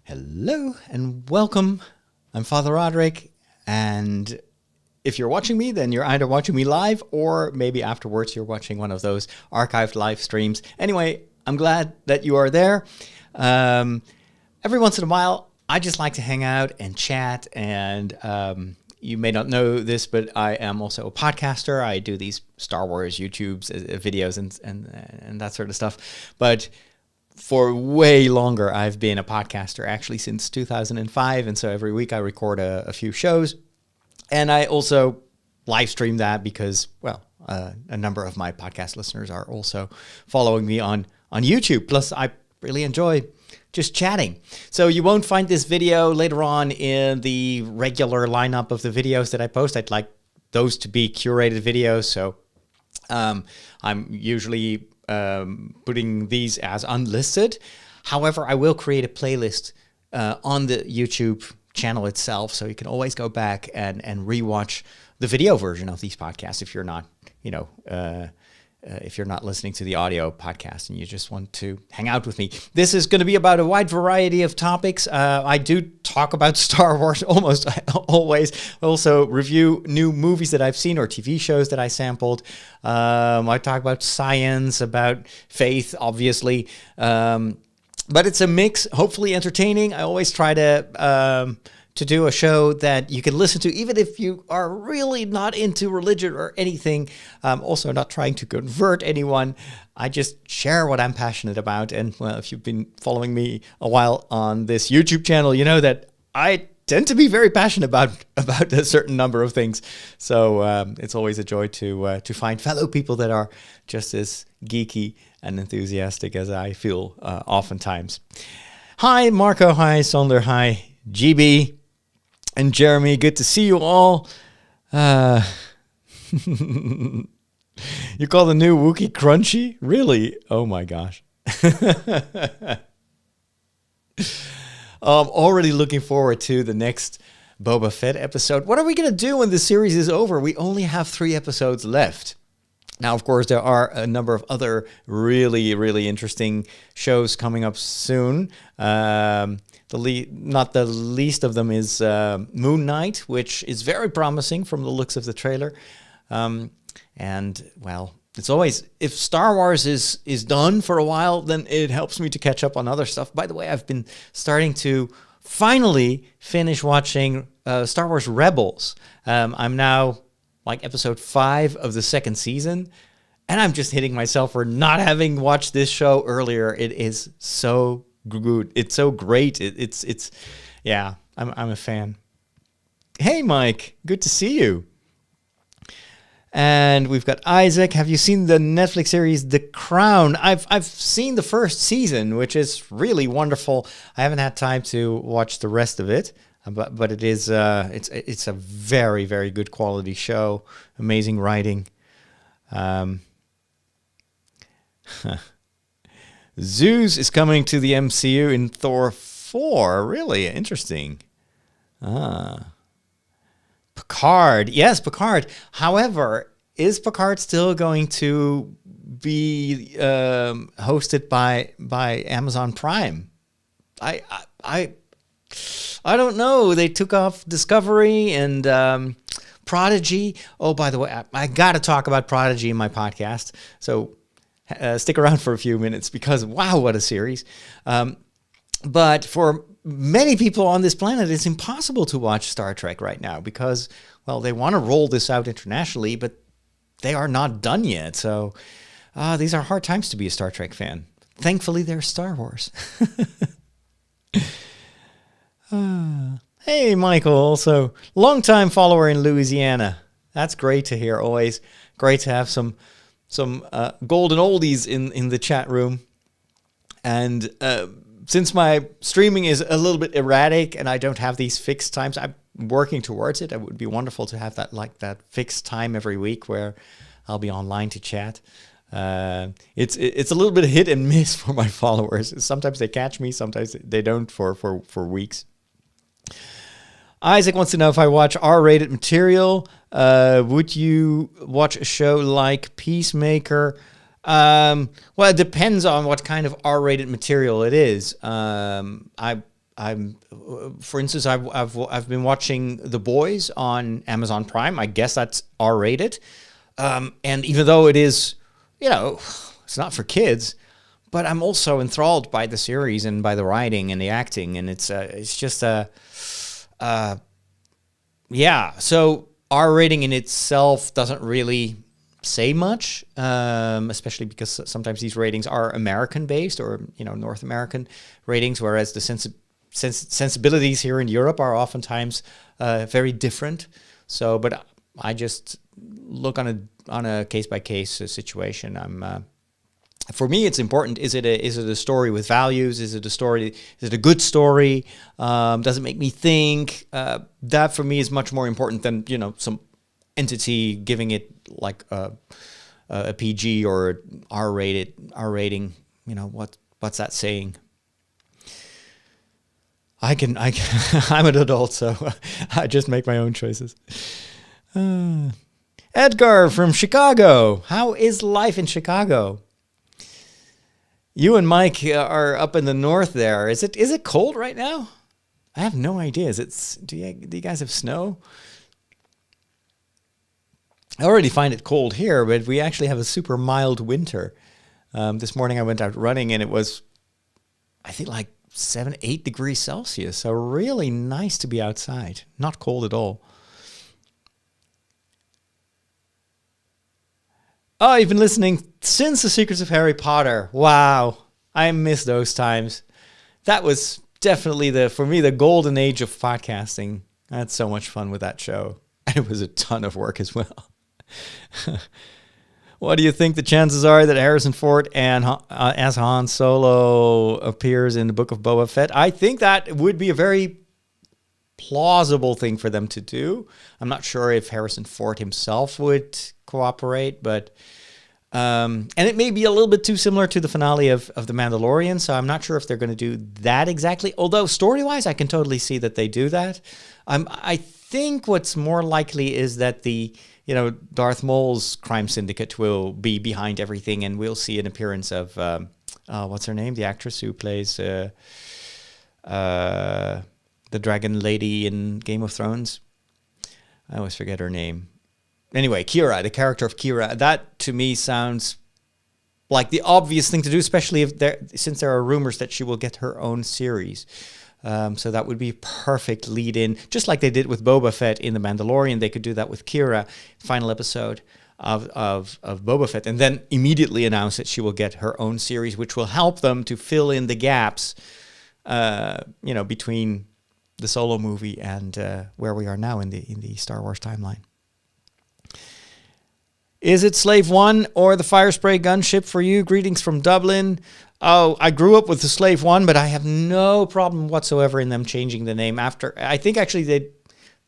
Hello and welcome. I'm Father Roderick, and if you're watching me, then you're either watching me live or maybe afterwards you're watching one of those archived live streams. Anyway, I'm glad that you are there. Every once in a while, I just like to hang out and chat, and you may not know this, but I am also a podcaster. I do these Star Wars YouTubes, videos, and that sort of stuff. But for way longer, I've been a podcaster, actually since 2005. And so every week I record a few shows. And I also live stream that because, well, a number of my podcast listeners are also following me on YouTube. Plus, I really enjoy just chatting. So you won't find this video later on in the regular lineup of the videos that I post. I'd like those to be curated videos. So I'm usually putting these as unlisted. However, I will create a playlist on the YouTube channel itself, so you can always go back and rewatch the video version of these podcasts if you're not, if you're not listening to the audio podcast and you just want to hang out with me. This is going to be about a wide variety of topics. I do talk about Star Wars almost always. I also review new movies that I've seen or TV shows that I sampled. I talk about science, about faith, obviously. But it's a mix, hopefully entertaining. I always try to do a show that you can listen to, even if you are really not into religion or anything. Also not trying to convert anyone. I just share what I'm passionate about. And well, if you've been following me a while on this YouTube channel, you know that I tend to be very passionate about a certain number of things. So it's always a joy to find fellow people that are just as geeky and enthusiastic as I feel oftentimes. Hi, Marco. Hi, Sander. Hi, GB. And Jeremy, good to see you all. You call the new Wookiee crunchy? Really? Oh my gosh. I'm already looking forward to the next Boba Fett episode. What are we going to do when the series is over? We only have 3 episodes left. Now, of course, there are a number of other really, really interesting shows coming up soon. Not the least of them is Moon Knight, which is very promising from the looks of the trailer. And, well, it's always, if Star Wars is done for a while, then it helps me to catch up on other stuff. By the way, I've been starting to finally finish watching Star Wars Rebels. I'm now like episode 5 of the 2nd season, and I'm just hitting myself for not having watched this show earlier. It is so good. It's so great. It's yeah, I'm a fan. Hey, Mike, good to see you. And we've got Isaac. Have you seen the Netflix series The Crown? I've seen the first season, which is really wonderful. I haven't had time to watch the rest of it, but it is it's a very, very good quality show. Amazing writing. Zeus is coming to the MCU in Thor 4. Really interesting. Picard. Yes, Picard. However, is Picard still going to be hosted by Amazon Prime? I don't know. They took off Discovery and Prodigy. Oh, by the way, I got to talk about Prodigy in my podcast. So stick around for a few minutes because, wow, what a series. But for many people on this planet, it's impossible to watch Star Trek right now because, well, they want to roll this out internationally, but they are not done yet. So these are hard times to be a Star Trek fan. Thankfully, there's Star Wars. Hey, Michael, also longtime follower in Louisiana. That's great to hear. Always great to have some golden oldies in the chat room. And since my streaming is a little bit erratic and I don't have these fixed times, I'm working towards it. It would be wonderful to have that fixed time every week where I'll be online to chat. It's a little bit hit and miss for my followers. Sometimes they catch me, sometimes they don't for weeks. Isaac wants to know if I watch R-rated material. Would you watch a show like Peacemaker? Well, it depends on what kind of R-rated material it is. For instance, I've been watching The Boys on Amazon Prime. I guess that's R-rated. And even though it is, it's not for kids, but I'm also enthralled by the series and by the writing and the acting, and it's just So R rating in itself doesn't really say much, especially because sometimes these ratings are American based or North American ratings, whereas the sensibilities here in Europe are oftentimes very different. So, but I just look on a case by case situation. For me, it's important. Is it a story with values? Is it a good story? Does it make me think? That for me is much more important than some entity giving it like a PG or R rating. What's that saying? I'm an adult, so I just make my own choices. Edgar from Chicago. How is life in Chicago? You and Mike are up in the north there. Is it cold right now? I have no idea. Do you guys have snow? I already find it cold here, but we actually have a super mild winter. This morning I went out running and it was, I think, like 7-8 degrees Celsius. So really nice to be outside. Not cold at all. Oh, you've been listening since The Secrets of Harry Potter. Wow. I miss those times. That was definitely for me, the golden age of podcasting. I had so much fun with that show. And it was a ton of work as well. What do you think the chances are that Harrison Ford as Han Solo appears in the Book of Boba Fett? I think that would be a very plausible thing for them to do. I'm not sure if Harrison Ford himself would cooperate, but and it may be a little bit too similar to the finale of The Mandalorian, so I'm not sure if they're going to do that exactly. Although story-wise, I can totally see that they do that. I think what's more likely is that Darth Maul's crime syndicate will be behind everything, and we'll see an appearance of what's her name, the actress who plays the dragon lady in Game of Thrones. I always forget her name. Anyway, Kira, the character of Kira, that to me sounds like the obvious thing to do, especially since there are rumors that she will get her own series. So that would be perfect lead-in, just like they did with Boba Fett in The Mandalorian. They could do that with Kira, final episode of Boba Fett, and then immediately announce that she will get her own series, which will help them to fill in the gaps, between the Solo movie and where we are now in the Star Wars timeline. Is it Slave One or the Fire Spray gunship for you? Greetings from Dublin. Oh, I grew up with the Slave One, but I have no problem whatsoever in them changing the name after. I think actually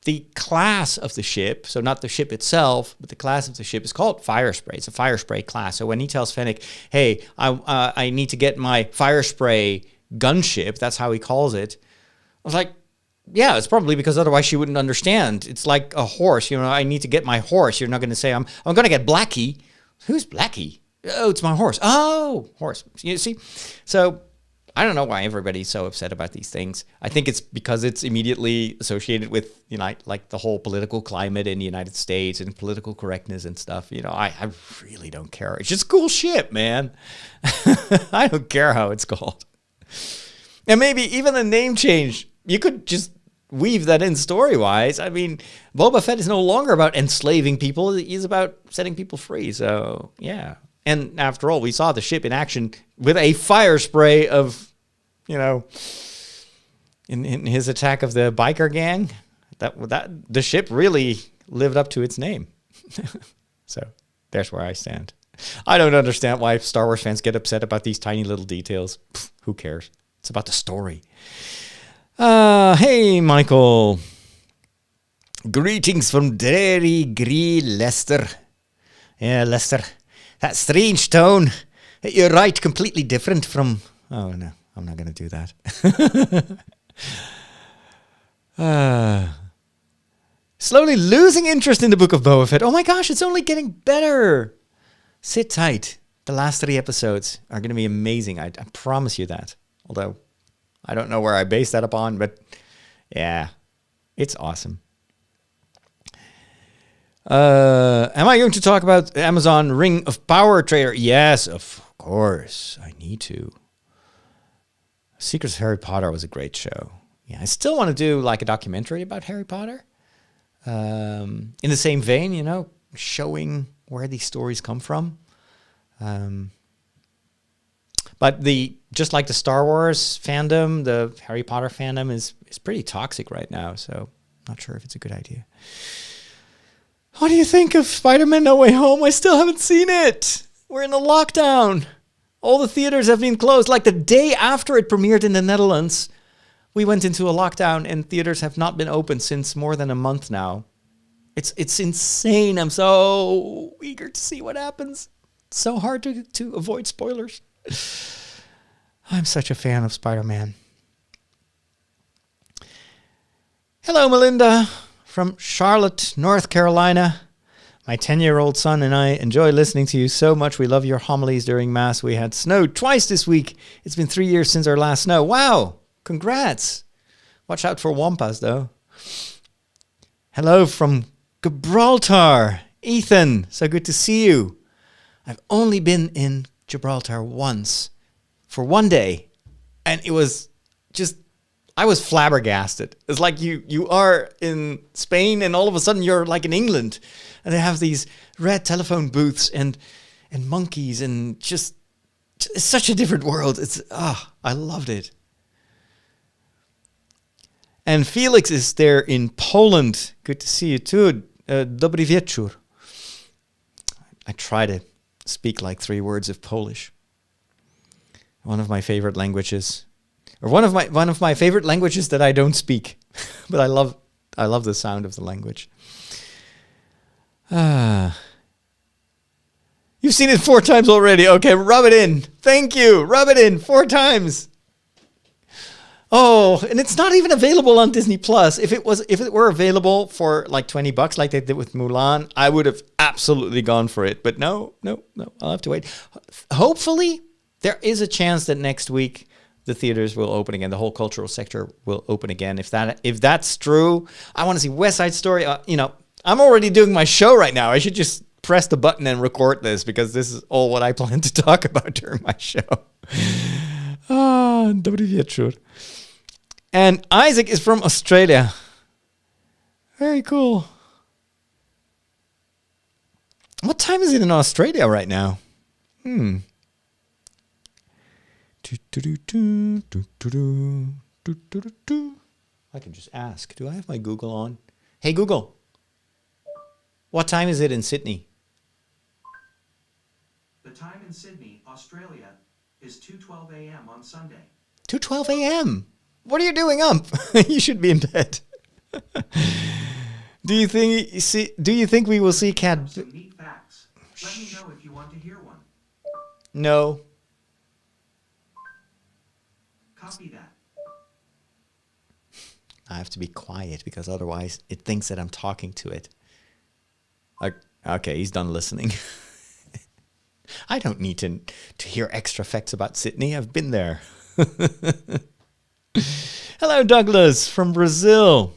the class of the ship, so not the ship itself, but the class of the ship is called Fire Spray. It's a Fire Spray class. So when he tells Fennec, hey, I need to get my Fire Spray gunship, that's how he calls it. I was like, yeah, it's probably because otherwise she wouldn't understand. It's like a horse. I need to get my horse. You're not going to say, I'm going to get Blackie. Who's Blackie? Oh, it's my horse. Oh, horse. You see? So I don't know why everybody's so upset about these things. I think it's because it's immediately associated with, like the whole political climate in the United States and political correctness and stuff. I really don't care. It's just cool shit, man. I don't care how it's called. And maybe even the name change, you could just weave that in story-wise. I mean, Boba Fett is no longer about enslaving people. He's about setting people free. So, yeah. And after all, we saw the ship in action with a fire spray of, in his attack of the biker gang. That the ship really lived up to its name. So, there's where I stand. I don't understand why Star Wars fans get upset about these tiny little details. Pfft, who cares? It's about the story. Hey, Michael. Greetings from Derry Gree, Leicester. Yeah, Leicester. That strange tone. You're right, completely different from... Oh, no, I'm not going to do that. Slowly losing interest in the Book of Boba Fett. Oh my gosh, it's only getting better. Sit tight. The last 3 episodes are going to be amazing. I promise you that. Although I don't know where I base that upon, but yeah, it's awesome. Am I going to talk about Amazon Ring of Power trailer? Yes, of course. I need to. Secrets of Harry Potter was a great show. Yeah, I still want to do like a documentary about Harry Potter. In the same vein, you know, showing where these stories come from. But just like the Star Wars fandom, the Harry Potter fandom is pretty toxic right now. So not sure if it's a good idea. What do you think of Spider-Man No Way Home? I still haven't seen it. We're in a lockdown. All the theaters have been closed. Like the day after it premiered in the Netherlands, we went into a lockdown and theaters have not been open since more than a month now. It's insane. I'm so eager to see what happens. It's so hard to avoid spoilers. I'm such a fan of Spider-Man. Hello, Melinda. From Charlotte, North Carolina. My 10-year-old son and I enjoy listening to you so much. We love your homilies during Mass. We had snow twice this week. It's been 3 years since our last snow. Wow, congrats. Watch out for wampas, though. Hello from Gibraltar. Ethan, so good to see you. I've only been in Gibraltar once for one day. And it was just... I was flabbergasted. It's like you are in Spain and all of a sudden you're like in England. And they have these red telephone booths and monkeys and just it's such a different world. I loved it. And Felix is there in Poland. Good to see you too. Dobry wieczór. I try to speak like 3 words of Polish. One of my favorite languages. Or one of my favorite languages that I don't speak, but I love the sound of the language. You've seen it 4 times already. Okay, rub it in. Thank you. Rub it in 4 times. Oh, and it's not even available on Disney Plus. If it were available for like $20, like they did with Mulan, I would have absolutely gone for it. But no. I'll have to wait. Hopefully, there is a chance that next week the theaters will open again. The whole cultural sector will open again. If that's true, I want to see West Side Story. I'm already doing my show right now. I should just press the button and record this because this is all what I plan to talk about during my show. Dobry wieczór. And Isaac is from Australia. Very cool. What time is it in Australia right now? I can just ask. Do I have my Google on? Hey, Google. What time is it in Sydney? The time in Sydney, Australia, is 2:12 a.m. on Sunday. 2:12 a.m.? What are you doing up? You should be in bed. Do you think we will see Cat... Some neat facts. Let me know if you want to hear one. No. Copy that. I have to be quiet because otherwise it thinks that I'm talking to it. Okay, he's done listening. I don't need to hear extra facts about Sydney. I've been there. Hello, Douglas from Brazil.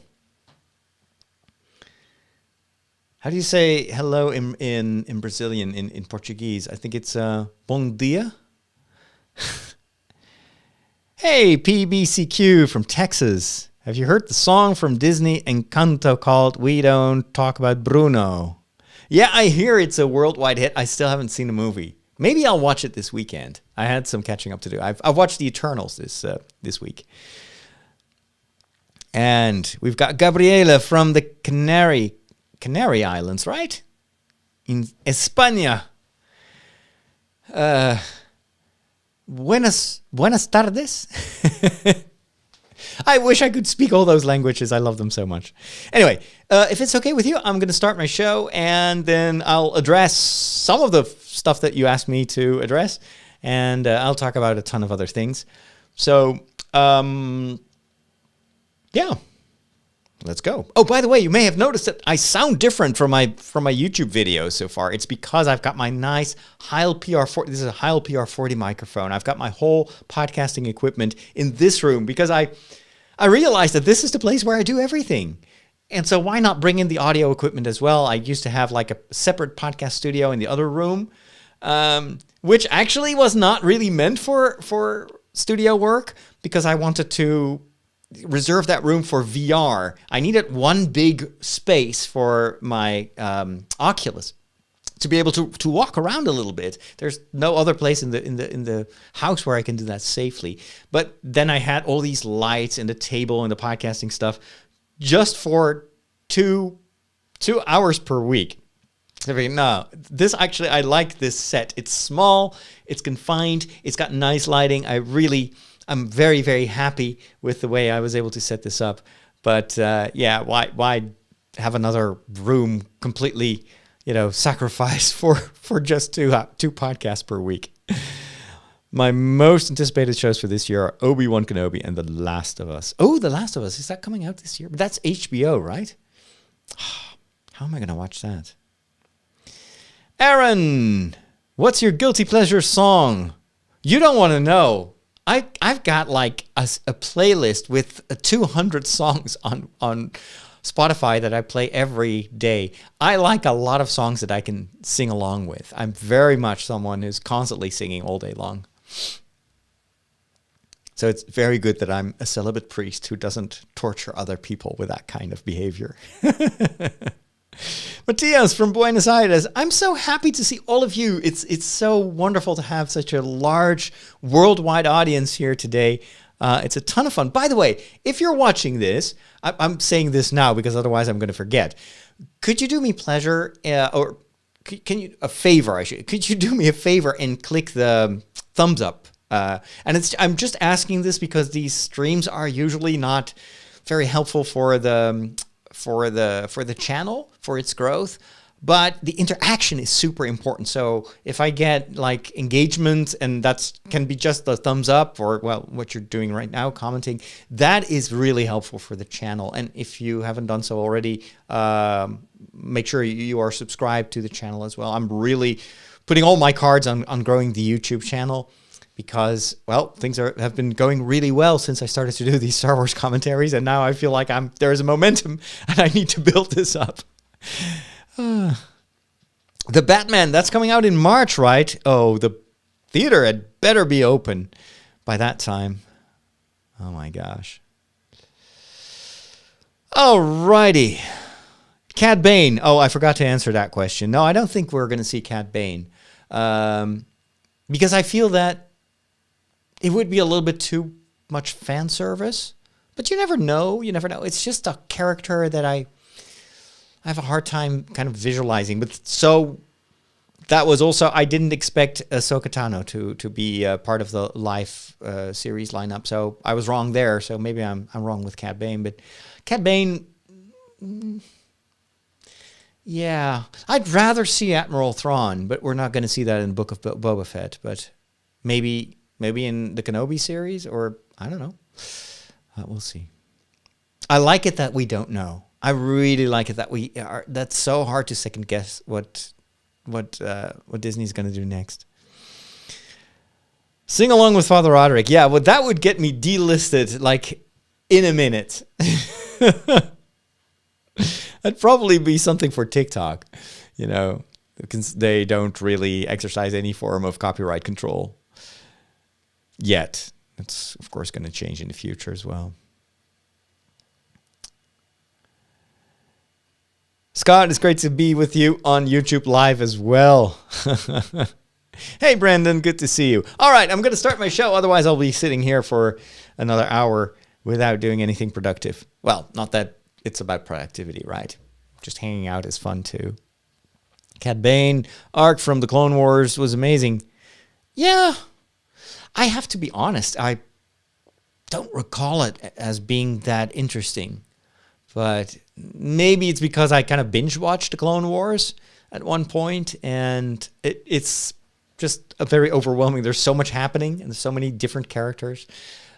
How do you say hello in Brazilian, in Portuguese? I think it's bom dia. Hey, PBCQ from Texas. Have you heard the song from Disney Encanto called We Don't Talk About Bruno? Yeah, I hear it's a worldwide hit. I still haven't seen the movie. Maybe I'll watch it this weekend. I had some catching up to do. I've watched The Eternals this week. And we've got Gabriela from the Canary Islands, right? In España. Buenas tardes. I wish I could speak all those languages. I love them so much. Anyway, if it's okay with you, I'm going to start my show and then I'll address some of the stuff that you asked me to address. And I'll talk about a ton of other things. So, yeah, let's go. Oh, by the way, you may have noticed that I sound different from my YouTube videos so far. It's because I've got my nice Heil PR40. This is a Heil PR40 microphone. I've got my whole podcasting equipment in this room because I realized that this is the place where I do everything. And so why not bring in the audio equipment as well? I used to have like a separate podcast studio in the other room, which actually was not really meant for studio work because I wanted to reserve that room for VR. I needed one big space for my Oculus to be able to walk around a little bit. There's no other place in the house where I can do that safely. But then I had all these lights and the table and the podcasting stuff just for two hours per week. No, this actually, I like this set. It's small, it's confined, it's got nice lighting. I'm very, very happy with the way I was able to set this up. But yeah, why have another room completely, sacrificed for just two podcasts per week? My most anticipated shows for this year are Obi-Wan Kenobi and The Last of Us. Oh, The Last of Us. Is that coming out this year? But that's HBO, right? How am I going to watch that? Aaron, what's your guilty pleasure song? You don't want to know. I've got like a playlist with 200 songs on Spotify that I play every day. I like a lot of songs that I can sing along with. I'm very much someone who's constantly singing all day long. So it's very good that I'm a celibate priest who doesn't torture other people with that kind of behavior. Matthias from Buenos Aires, I'm so happy to see all of you. It's so wonderful to have such a large worldwide audience here today. It's a ton of fun. By the way, if you're watching this, I'm saying this now because otherwise I'm going to forget. Could you do me pleasure, or could you do me a favor and click the thumbs up? I'm just asking this because these streams are usually not very helpful for the channel, for its growth, but the interaction is super important. So if I get like engagement, and that can be just the thumbs up or, well, what you're doing right now, commenting, that is really helpful for the channel. And if you haven't done so already, make sure you are subscribed to the channel as well. I'm really putting all my cards on growing the YouTube channel because, well, things have been going really well since I started to do these Star Wars commentaries, and now I feel like there's a momentum and I need to build this up. The Batman, that's coming out in March, right? Oh, the theater had better be open by that time. Oh my gosh. Alrighty. Cad Bane. Oh, I forgot to answer that question. No, I don't think we're going to see Cad Bane. Because I feel that it would be a little bit too much fan service. But you never know. You never know. It's just a character that I have a hard time kind of visualizing. But so that was also, I didn't expect Ahsoka Tano to be part of the live series lineup. So I was wrong there. So maybe I'm wrong with Cad Bane. But Cad Bane, yeah, I'd rather see Admiral Thrawn, but we're not going to see that in the Book of Boba Fett. But maybe in the Kenobi series, or I don't know. We'll see. I like it that we don't know. I really like it that we are. That's so hard to second guess what Disney's going to do next. Sing along with Father Roderick. Yeah, well, that would get me delisted like in a minute. That'd probably be something for TikTok, because they don't really exercise any form of copyright control yet. It's, of course, going to change in the future as well. Scott, it's great to be with you on YouTube Live as well. Hey, Brandon, good to see you. All right, I'm going to start my show. Otherwise, I'll be sitting here for another hour without doing anything productive. Well, not that it's about productivity, right? Just hanging out is fun, too. Cad Bane, arc from the Clone Wars was amazing. Yeah, I have to be honest. I don't recall it as being that interesting. But maybe it's because I kind of binge-watched the Clone Wars at one point, and it's just a very overwhelming. There's so much happening, and there's so many different characters.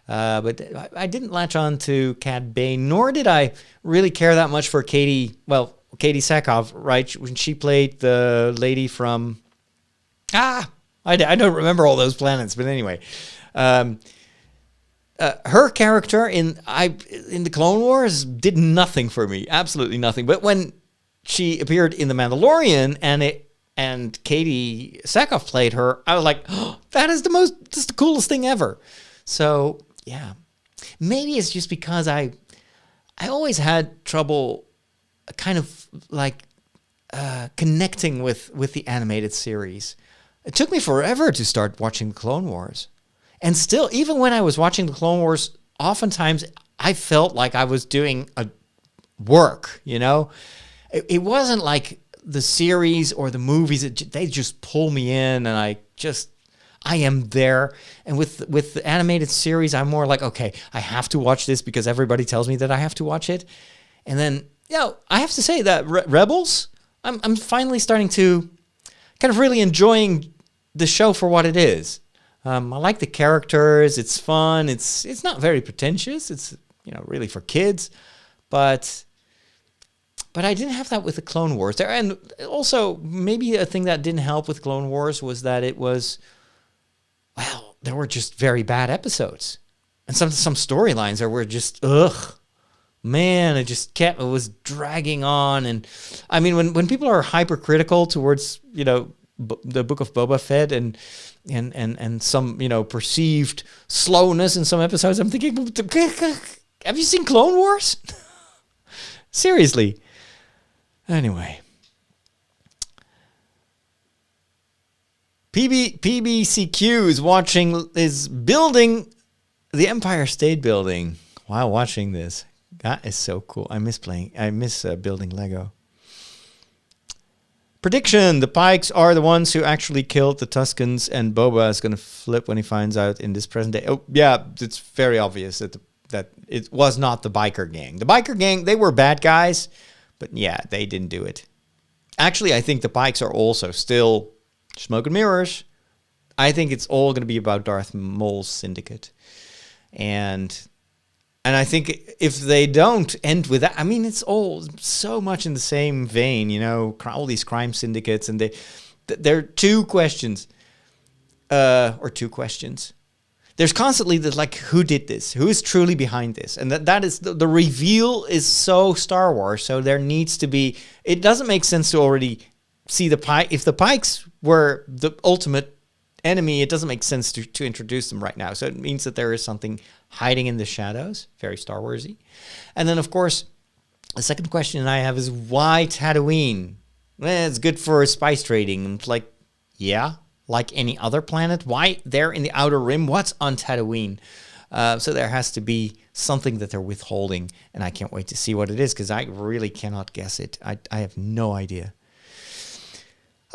But I didn't latch on to Cad Bane, nor did I really care that much for Katie Sackhoff, right? When she played the lady from... I don't remember all those planets, but anyway. Her character in the Clone Wars did nothing for me, absolutely nothing. But when she appeared in The Mandalorian and Katie Sackhoff played her, I was like, oh, that's the coolest thing ever. So yeah, maybe it's just because I always had trouble kind of like connecting with the animated series. It took me forever to start watching the Clone Wars. And still, even when I was watching the Clone Wars, oftentimes I felt like I was doing a work, you know? It wasn't like the series or the movies. They just pull me in, and I am there. And with the animated series, I'm more like, okay, I have to watch this because everybody tells me that I have to watch it. And then, I have to say that Rebels, I'm finally starting to kind of really enjoying the show for what it is. I like the characters. It's fun. It's not very pretentious. It's really for kids, but I didn't have that with the Clone Wars there. And also maybe a thing that didn't help with Clone Wars was that it was, there were just very bad episodes, and some storylines there were just man. It was dragging on, and I mean when people are hypercritical towards the Book of Boba Fett and some perceived slowness in some episodes, I'm thinking, have you seen Clone Wars? Seriously. Anyway, PBCQ is building the Empire State Building while watching this. That is so cool. I miss building Lego. Prediction: the Pikes are the ones who actually killed the Tuskens, and Boba is going to flip when he finds out in this present day. Oh, yeah, it's very obvious that it was not the biker gang. The biker gang, they were bad guys, but yeah, they didn't do it. Actually, I think the Pikes are also still smoke and mirrors. I think it's all going to be about Darth Maul's syndicate. And I think if they don't end with that, I mean, it's all so much in the same vein, all these crime syndicates, and there are two questions. There's constantly this, like, who did this? Who is truly behind this? And that is, the reveal is so Star Wars, so there needs to be, it doesn't make sense to already see if the Pikes were the ultimate enemy, it doesn't make sense to introduce them right now. So it means that there is something hiding in the shadows, very Star Warsy. And then, of course, the second question I have is, why Tatooine? Well, it's good for spice trading. It's like, yeah, like any other planet. Why there in the Outer Rim? What's on Tatooine? So there has to be something that they're withholding, and I can't wait to see what it is, because I really cannot guess it. I have no idea.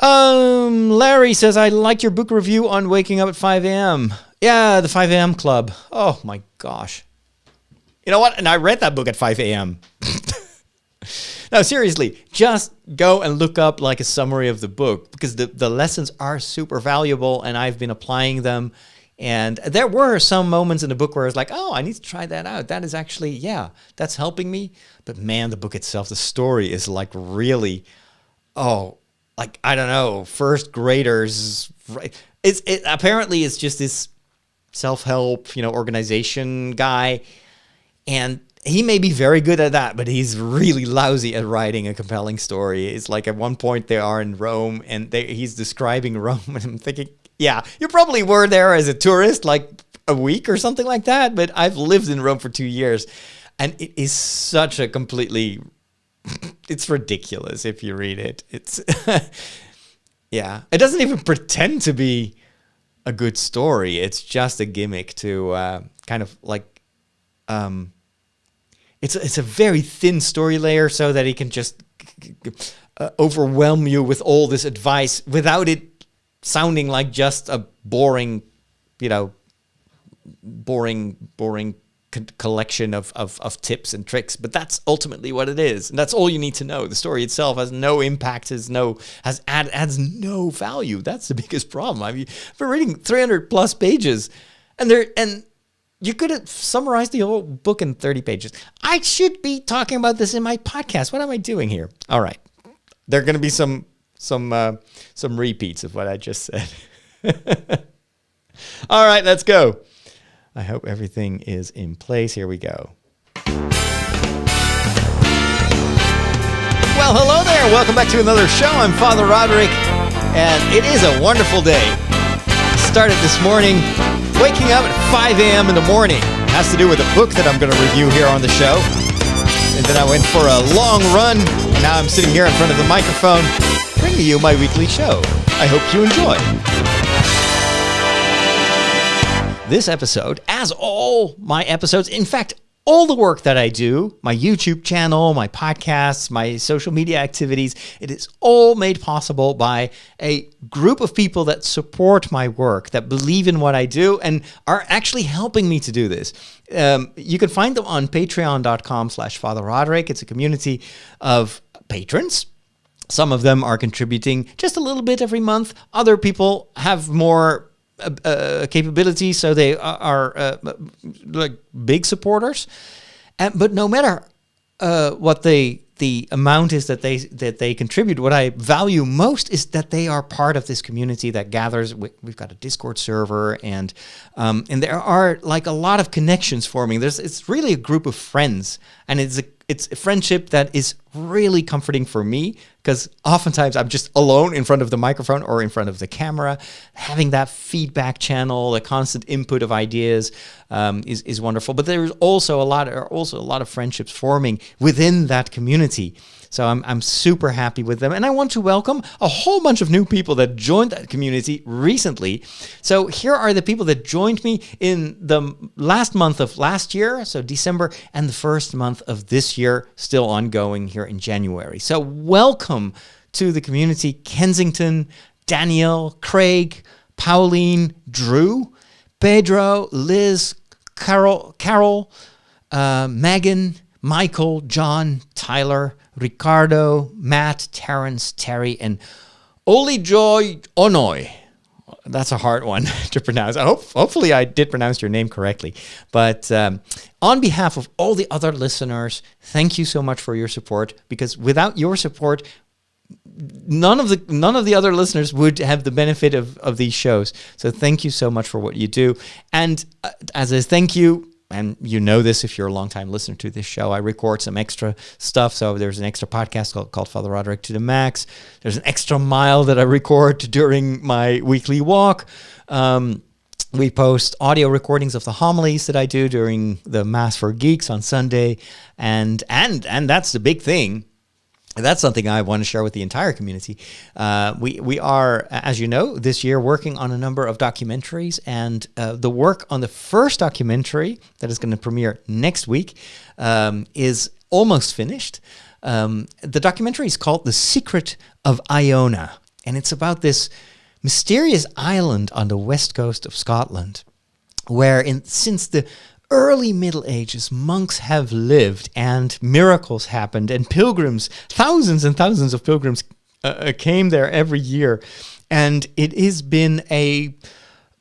Larry says, I liked your book review on waking up at 5 a.m. Yeah, the 5 a.m. club. Oh my gosh. You know what? And I read that book at 5 a.m. No, seriously, just go and look up like a summary of the book, because the lessons are super valuable, and I've been applying them. And there were some moments in the book where I was like, oh, I need to try that out. That is actually, that's helping me. But man, the book itself, the story is like really, like, I don't know, first graders. Apparently it's just this self-help, organization guy. And he may be very good at that, but he's really lousy at writing a compelling story. It's like at one point they are in Rome, and he's describing Rome, and I'm thinking, yeah, you probably were there as a tourist like a week or something like that, but I've lived in Rome for 2 years, and it is such a completely... It's ridiculous if you read it. It's yeah. It doesn't even pretend to be a good story. It's just a gimmick to kind of like it's a very thin story layer so that he can just overwhelm you with all this advice without it sounding like just a boring collection of tips and tricks, but that's ultimately what it is, and that's all you need to know. The story itself has no impact, adds no value. That's the biggest problem. I mean, I've been reading 300 plus pages, and You could have summarized the whole book in 30 pages. I should be talking about this in my podcast. What am I doing here? All right. There are going to be some repeats of what I just said. All right, let's go. I hope everything is in place. Here we go. Well, hello there. Welcome back to another show. I'm Father Roderick, and it is a wonderful day. Started this morning waking up at 5 a.m. in the morning. It has to do with a book that I'm going to review here on the show. And then I went for a long run, and now I'm sitting here in front of the microphone bringing you my weekly show. I hope you enjoy. This episode, as all my episodes, in fact, all the work that I do, my YouTube channel, my podcasts, my social media activities, it is all made possible by a group of people that support my work, that believe in what I do, and are actually helping me to do this. You can find them on patreon.com/Father Roderick. It's a community of patrons. Some of them are contributing just a little bit every month. Other people have more capability, so they are like big supporters. But no matter what the amount is that they contribute, what I value most is that they are part of this community that gathers. We've got a Discord server, and there are like a lot of connections forming. It's really a group of friends, and it's a friendship that is really comforting for me, because oftentimes I'm just alone in front of the microphone or in front of the camera. Having that feedback channel, the constant input of ideas is wonderful. But there's also a lot of friendships forming within that community. So I'm super happy with them. And I want to welcome a whole bunch of new people that joined that community recently. So here are the people that joined me in the last month of last year, so December, and the first month of this year, still ongoing here in January. So welcome to the community: Kensington, Daniel, Craig, Pauline, Drew, Pedro, Liz, Carol, Megan, Michael, John, Tyler, Ricardo, Matt, Terrence, Terry, and Olijoy Onoy. That's a hard one to pronounce. Hopefully I did pronounce your name correctly. But on behalf of all the other listeners, thank you so much for your support, because without your support, none of the other listeners would have the benefit of these shows. So thank you so much for what you do. And as a thank you, and you know this if you're a long-time listener to this show, I record some extra stuff. So there's an extra podcast called Father Roderick to the Max. There's an extra mile that I record during my weekly walk. We post audio recordings of the homilies that I do during the Mass for Geeks on Sunday. And that's the big thing. That's something I want to share with the entire community. We are, as you know, this year working on a number of documentaries, and the work on the first documentary that is going to premiere next week is almost finished. The documentary is called The Secret of Iona, and it's about this mysterious island on the west coast of Scotland, where since the early Middle Ages, monks have lived and miracles happened, and pilgrims, thousands and thousands of pilgrims came there every year. And it has been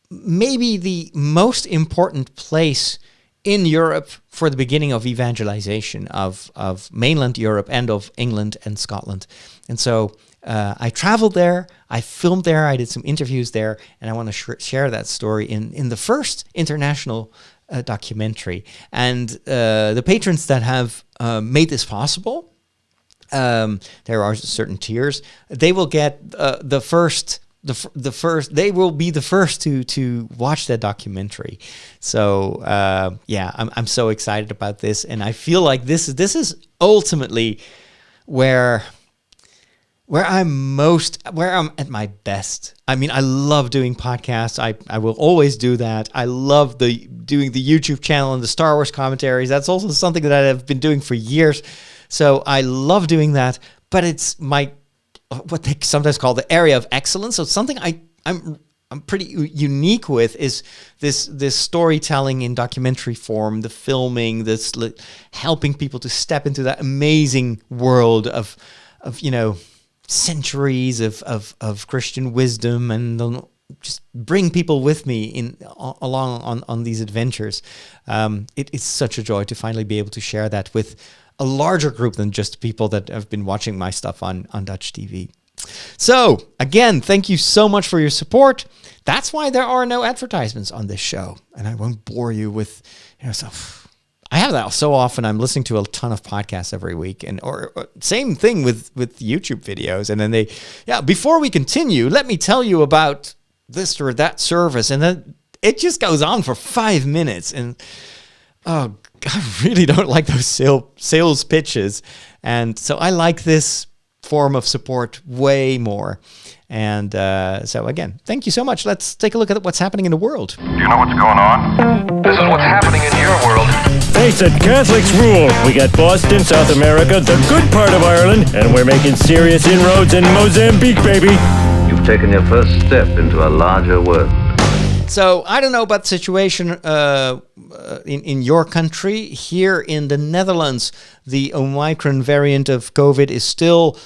maybe the most important place in Europe for the beginning of evangelization of mainland Europe and of England and Scotland. And so I traveled there, I filmed there, I did some interviews there, and I want to share that story in the first international documentary. And the patrons that have made this possible, there are certain tiers. They will get the first. They will be the first to watch that documentary. So I'm so excited about this, and I feel like this is ultimately where I'm at my best. I mean, I love doing podcasts. I will always do that. I love doing the YouTube channel and the Star Wars commentaries. That's also something that I've been doing for years. So I love doing that, but it's what they sometimes call the area of excellence. So something I'm pretty unique with is this storytelling in documentary form, the filming, this helping people to step into that amazing world of centuries of Christian wisdom and just bring people with me along on these adventures. It is such a joy to finally be able to share that with a larger group than just people that have been watching my stuff on Dutch TV. So again, thank you so much for your support. That's why there are no advertisements on this show, and I won't bore you with, so I have that so often. I'm listening to a ton of podcasts every week, and or same thing with YouTube videos. And then before we continue, let me tell you about this or that service, and then it just goes on for 5 minutes, and I really don't like those sales pitches, and so I like this form of support way more. And so again, thank you so much. Let's take a look at what's happening in the world. Do you know what's going on? This is what's happening in your world. Face it, Catholics rule. We got Boston, South America, the good part of Ireland, and we're making serious inroads in Mozambique, baby. You've taken your first step into a larger world. So I don't know about the situation in your country. Here in the Netherlands, the Omicron variant of COVID is still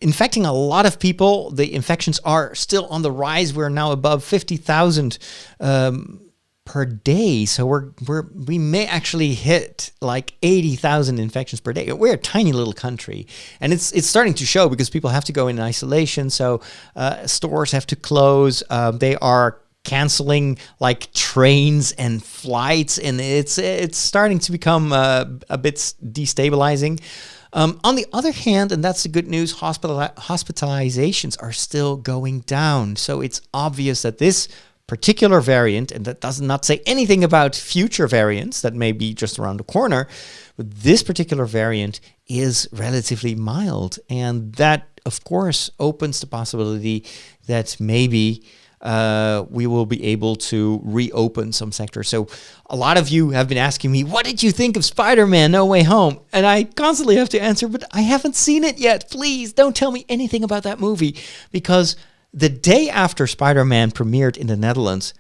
infecting a lot of people. The infections are still on the rise. We're now above 50,000 per day. So we may actually hit like 80,000 infections per day. We're a tiny little country, and it's starting to show because people have to go in isolation. So stores have to close. They are canceling like trains and flights, and it's starting to become a bit destabilizing. On the other hand, and that's the good news, hospitalizations are still going down. So it's obvious that this particular variant, and that does not say anything about future variants that may be just around the corner, but this particular variant is relatively mild. And that, of course, opens the possibility that maybe we will be able to reopen some sectors. So a lot of you have been asking me, what did you think of Spider-Man No Way Home? And I constantly have to answer, but I haven't seen it yet. Please don't tell me anything about that movie, because the day after Spider-Man premiered in the Netherlands,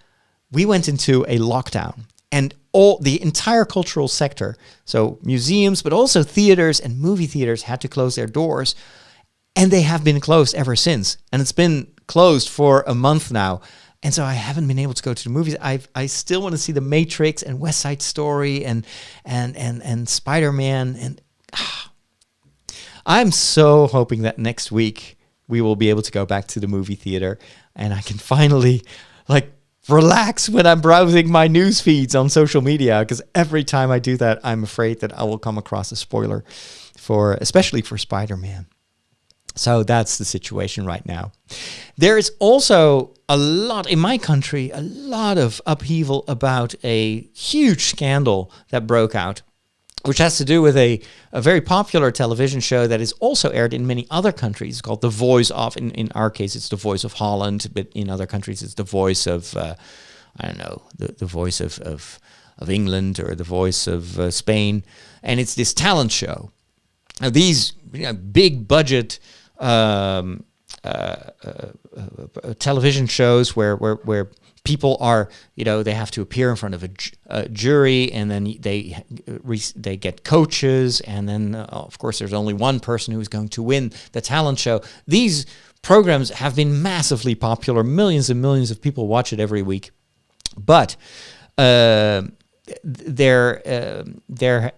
we went into a lockdown, and the entire cultural sector, so museums, but also theaters and movie theaters, had to close their doors, and they have been closed ever since. And it's been closed for a month now, and so I haven't been able to go to the movies. I still want to see The Matrix and West Side Story and Spider-Man, and I'm so hoping that next week we will be able to go back to the movie theater, and I can finally relax when I'm browsing my news feeds on social media, because every time I do that, I'm afraid that I will come across a spoiler especially for Spider-Man. So that's the situation right now. There is also in my country, a lot of upheaval about a huge scandal that broke out, which has to do with a very popular television show that is also aired in many other countries, called The Voice of, in our case, it's The Voice of Holland, but in other countries, it's The Voice of, the Voice of England, or The Voice of Spain. And it's this talent show. Now, these big budget television shows where people are, they have to appear in front of a jury, and then they get coaches, and then of course there's only one person who's going to win the talent show. These programs have been massively popular. Millions and millions of people watch it every week. But there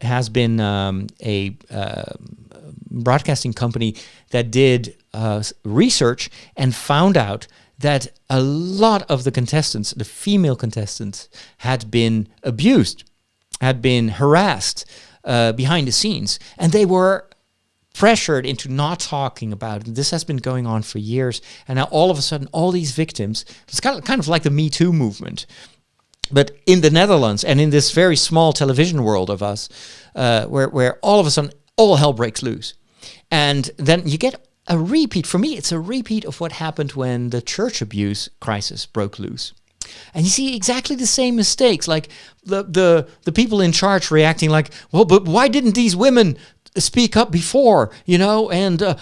has been a broadcasting company that did research and found out that a lot of the contestants, the female contestants, had been abused, had been harassed behind the scenes, and they were pressured into not talking about it. This has been going on for years, and now all of a sudden, all these victims, it's kind of like the Me Too movement, but in the Netherlands and in this very small television world of us, where all of a sudden, all hell breaks loose. And then you get a repeat. For me, it's a repeat of what happened when the church abuse crisis broke loose. And you see exactly the same mistakes, like the people in charge reacting like, well, but why didn't these women speak up before, and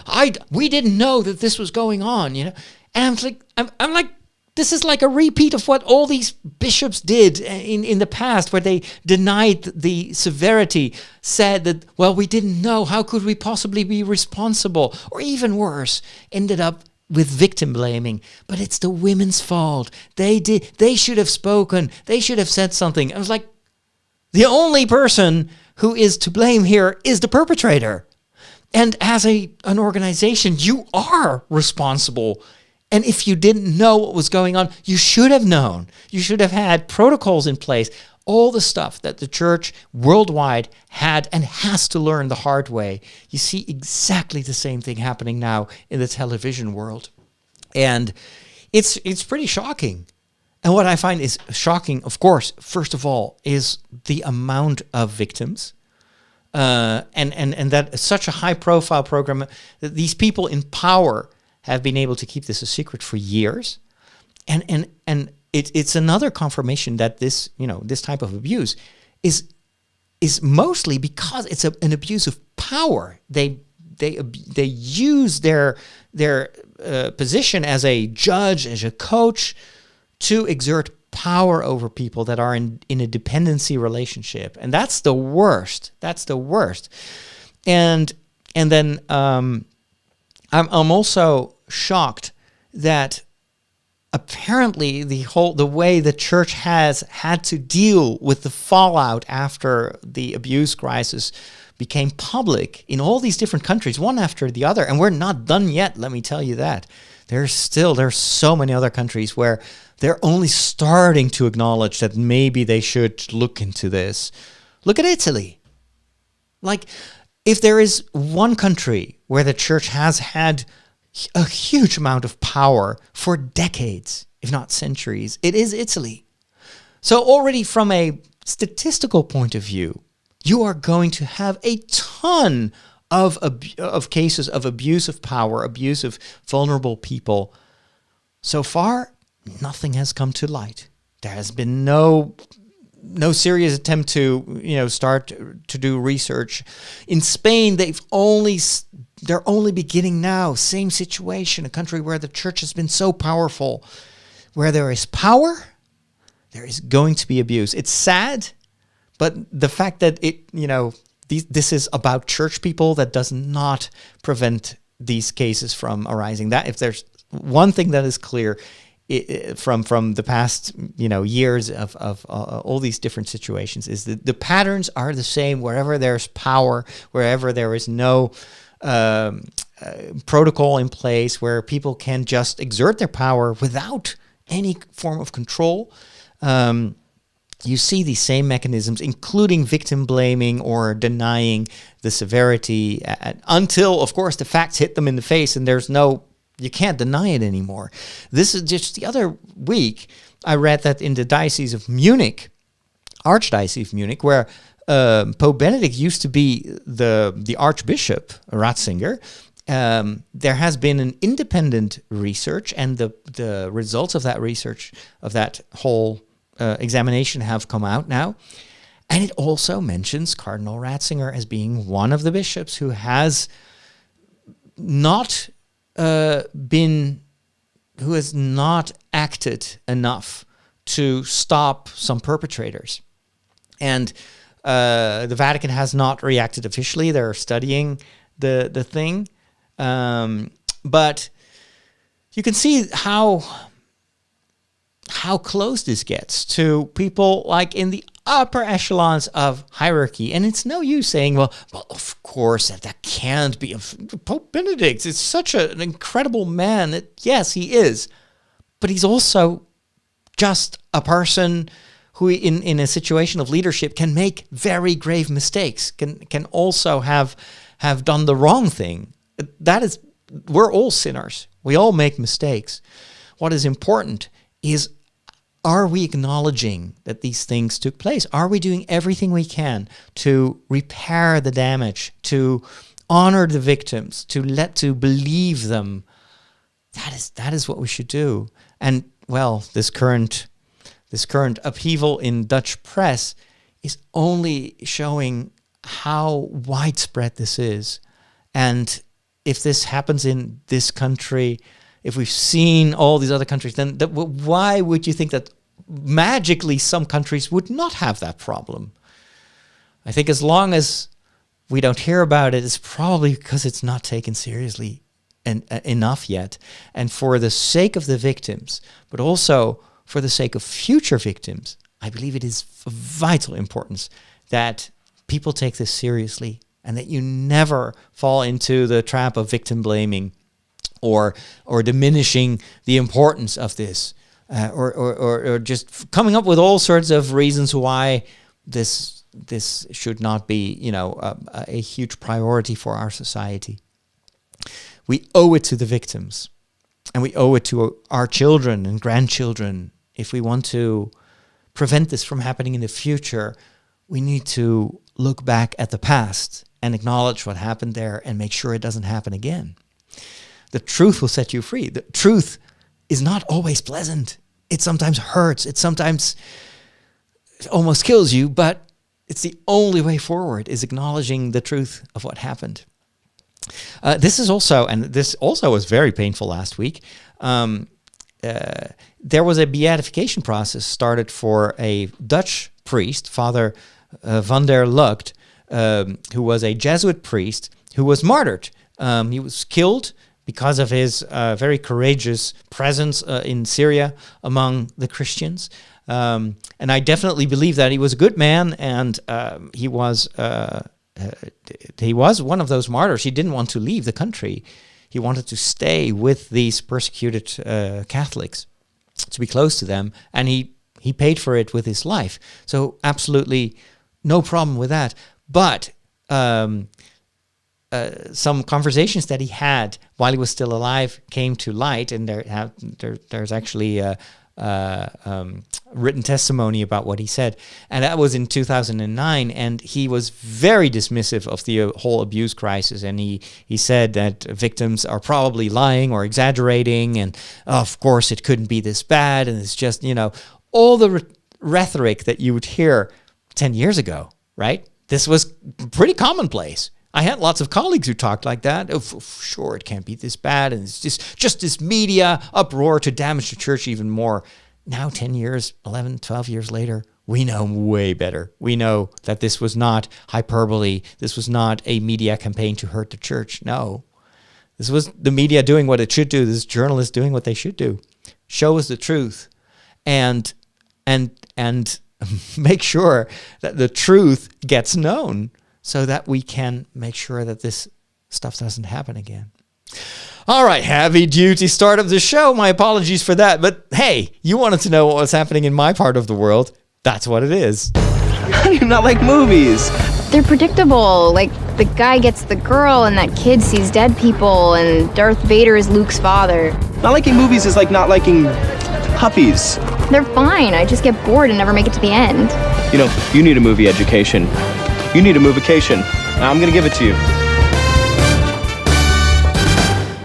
we didn't know that this was going on, And I'm like, this is like a repeat of what all these bishops did in the past, where they denied the severity, said that, well, we didn't know, how could we possibly be responsible? Or even worse, ended up with victim blaming, but it's the women's fault. They should have spoken. They should have said something. I was like, the only person who is to blame here is the perpetrator. And as an organization, you are responsible. And if you didn't know what was going on, you should have known. You should have had protocols in place. All the stuff that the church worldwide had and has to learn the hard way. You see exactly the same thing happening now in the television world. And it's pretty shocking. And what I find is shocking, of course, first of all, is the amount of victims. And that such a high-profile program, that these people in power have been able to keep this a secret for years. And it's another confirmation that this type of abuse is mostly because it's an abuse of power. They use their position as a judge, as a coach, to exert power over people that are in a dependency relationship, and that's the worst. That's the worst. And then I'm also shocked that apparently the way the church has had to deal with the fallout after the abuse crisis became public in all these different countries, one after the other, and we're not done yet, let me tell you that. There's so many other countries where they're only starting to acknowledge that maybe they should look into this. Look at Italy. Like, if there is one country where the church has had a huge amount of power for decades, if not centuries, it is Italy. So already from a statistical point of view, you are going to have a ton of cases of abuse of power, abuse of vulnerable people. So far, nothing has come to light. There has been no serious attempt to start to do research. In Spain, they're only beginning now. Same situation, a country where the church has been so powerful. Where there is power, there is going to be abuse. It's sad, but the fact that this is about church people, that does not prevent these cases from arising. That if there's one thing that is clear from the past years of all these different situations, is that the patterns are the same wherever there's power, wherever there is no protocol in place, where people can just exert their power without any form of control. You see these same mechanisms, including victim blaming or denying the severity until, of course, the facts hit them in the face and you can't deny it anymore. This is just the other week, I read that in the Diocese of Munich, Archdiocese of Munich, where Pope Benedict used to be the Archbishop, Ratzinger, there has been an independent research, and the results of that research, of that whole examination, have come out now. And it also mentions Cardinal Ratzinger as being one of the bishops who has not acted enough to stop some perpetrators. And the Vatican has not reacted officially. They're studying the thing. But you can see how close this gets to people like in the upper echelons of hierarchy. And it's no use saying, well, of course, that can't be. Pope Benedict is such an incredible man. Yes, he is. But he's also just a person who in a situation of leadership can make very grave mistakes, can also have done the wrong thing. We're all sinners. We all make mistakes. What is important is, are we acknowledging that these things took place? Are we doing everything we can to repair the damage, to honor the victims, to believe them? That is what we should do. And well, this current upheaval in Dutch press is only showing how widespread this is. And if this happens in this country, if we've seen all these other countries, then why would you think that magically some countries would not have that problem? I think as long as we don't hear about it, it's probably because it's not taken seriously enough yet. And for the sake of the victims, but also for the sake of future victims, I believe it is of vital importance that people take this seriously and that you never fall into the trap of victim blaming or diminishing the importance of this, or just coming up with all sorts of reasons why this should not be, a huge priority for our society. We owe it to the victims, and we owe it to our children and grandchildren. If we want to prevent this from happening in the future, we need to look back at the past and acknowledge what happened there and make sure it doesn't happen again. The truth will set you free. The truth is not always pleasant. It sometimes hurts. It sometimes almost kills you, but it's the only way forward, is acknowledging the truth of what happened. This also was very painful last week. There was a beatification process started for a Dutch priest, Father van der Lugt, who was a Jesuit priest who was martyred. He was killed because of his very courageous presence in Syria among the Christians. And I definitely believe that he was a good man, and he was one of those martyrs. He didn't want to leave the country. He wanted to stay with these persecuted Catholics, to be close to them, and he paid for it with his life. So absolutely no problem with that. But some conversations that he had while he was still alive came to light, and there's actually written testimony about what he said. And that was in 2009, and he was very dismissive of the whole abuse crisis, and he said that victims are probably lying or exaggerating, and of course it couldn't be this bad, and it's just, all the rhetoric that you would hear 10 years ago, right? This was pretty commonplace. I had lots of colleagues who talked like that. Oh, sure, it can't be this bad, and it's just this media uproar to damage the church even more. Now, 10 years, 11, 12 years later, we know way better. We know that this was not hyperbole. This was not a media campaign to hurt the church. No, this was the media doing what it should do. This is journalists doing what they should do. Show us the truth, and make sure that the truth gets known, so that we can make sure that this stuff doesn't happen again. All right, heavy duty start of the show. My apologies for that. But hey, you wanted to know what was happening in my part of the world. That's what it is. How do you not like movies? They're predictable. Like, the guy gets the girl and that kid sees dead people and Darth Vader is Luke's father. Not liking movies is like not liking puppies. They're fine. I just get bored and never make it to the end. You need a movie education. You need a movication. I'm going to give it to you.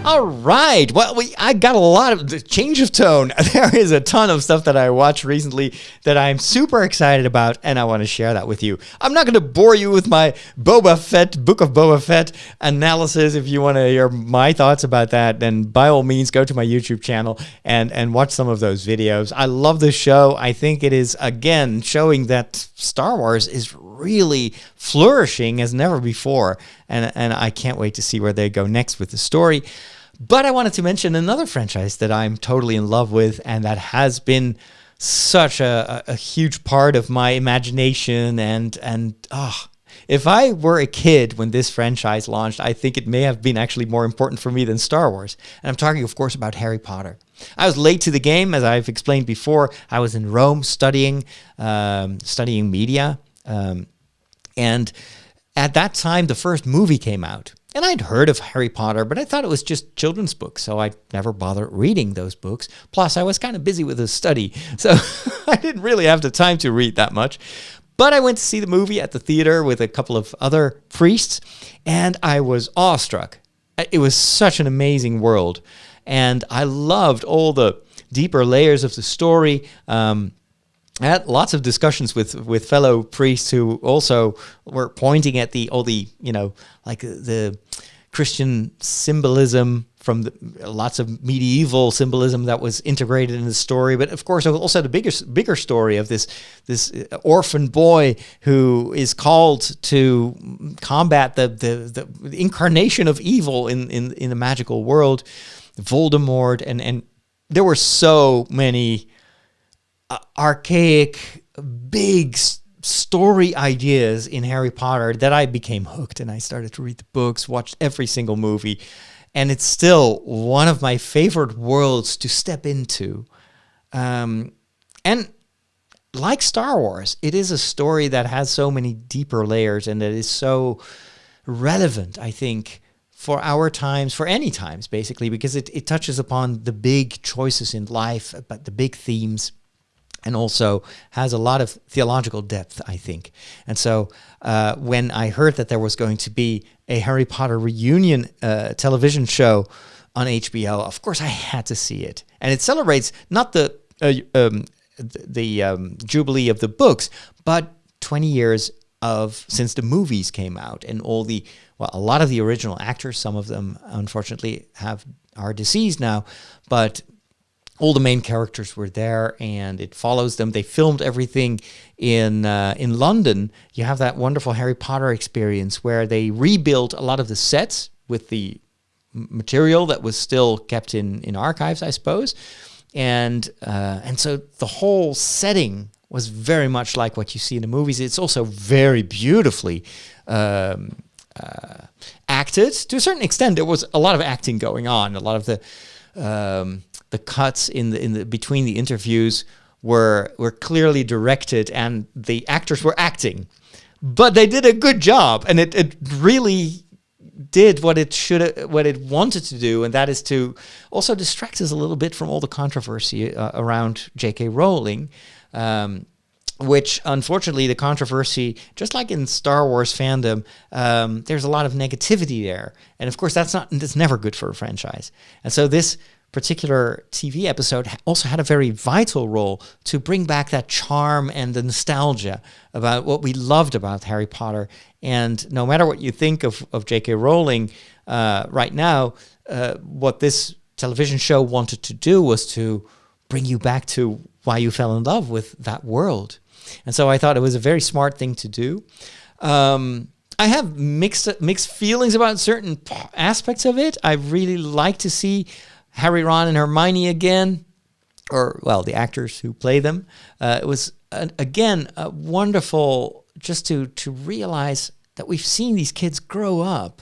All right. Well, I got a lot of change of tone. There is a ton of stuff that I watched recently that I'm super excited about, and I want to share that with you. I'm not going to bore you with my Book of Boba Fett analysis. If you want to hear my thoughts about that, then by all means, go to my YouTube channel and watch some of those videos. I love the show. I think it is, again, showing that Star Wars is really flourishing as never before, and I can't wait to see where they go next with the story. But I wanted to mention another franchise that I'm totally in love with, and that has been such a huge part of my imagination. And if I were a kid when this franchise launched, I think it may have been actually more important for me than Star Wars. And I'm talking, of course, about Harry Potter. I was late to the game, as I've explained before. I was in Rome studying media, and at that time, the first movie came out. And I'd heard of Harry Potter, but I thought it was just children's books, so I never bothered reading those books. Plus, I was kind of busy with the study, so I didn't really have the time to read that much. But I went to see the movie at the theater with a couple of other priests, and I was awestruck. It was such an amazing world, and I loved all the deeper layers of the story. I had lots of discussions with fellow priests who also were pointing at the Christian symbolism, from lots of medieval symbolism that was integrated in the story, but of course also the bigger story of this orphan boy who is called to combat the incarnation of evil in the magical world, Voldemort, and there were so many archaic, big story ideas in Harry Potter that I became hooked, and I started to read the books, watched every single movie. And it's still one of my favorite worlds to step into. And like Star Wars, it is a story that has so many deeper layers and that is so relevant, I think, for our times, for any times, basically, because it touches upon the big choices in life, but the big themes, and also has a lot of theological depth, I think. And so when I heard that there was going to be a Harry Potter reunion television show on HBO, of course I had to see it. And it celebrates not the jubilee of the books, but 20 years since the movies came out, and a lot of the original actors, some of them unfortunately are deceased now, but all the main characters were there, and it follows them. They filmed everything in London. You have that wonderful Harry Potter experience where they rebuilt a lot of the sets with the material that was still kept in archives, I suppose. And so the whole setting was very much like what you see in the movies. It's also very beautifully acted. To a certain extent, there was a lot of acting going on. A lot of the cuts in the between the interviews were clearly directed, and the actors were acting, but they did a good job, and it really did what it wanted to do, and that is to also distract us a little bit from all the controversy around J.K. Rowling, which unfortunately the controversy, just like in Star Wars fandom, there's a lot of negativity there, and of course that's never good for a franchise, and so this particular TV episode also had a very vital role to bring back that charm and the nostalgia about what we loved about Harry Potter. And no matter what you think of J.K. Rowling right now, what this television show wanted to do was to bring you back to why you fell in love with that world. And so I thought it was a very smart thing to do. I have mixed feelings about certain aspects of it. I really like to see Harry, Ron, and Hermione again, the actors who play them. It was, again, wonderful just to realize that we've seen these kids grow up,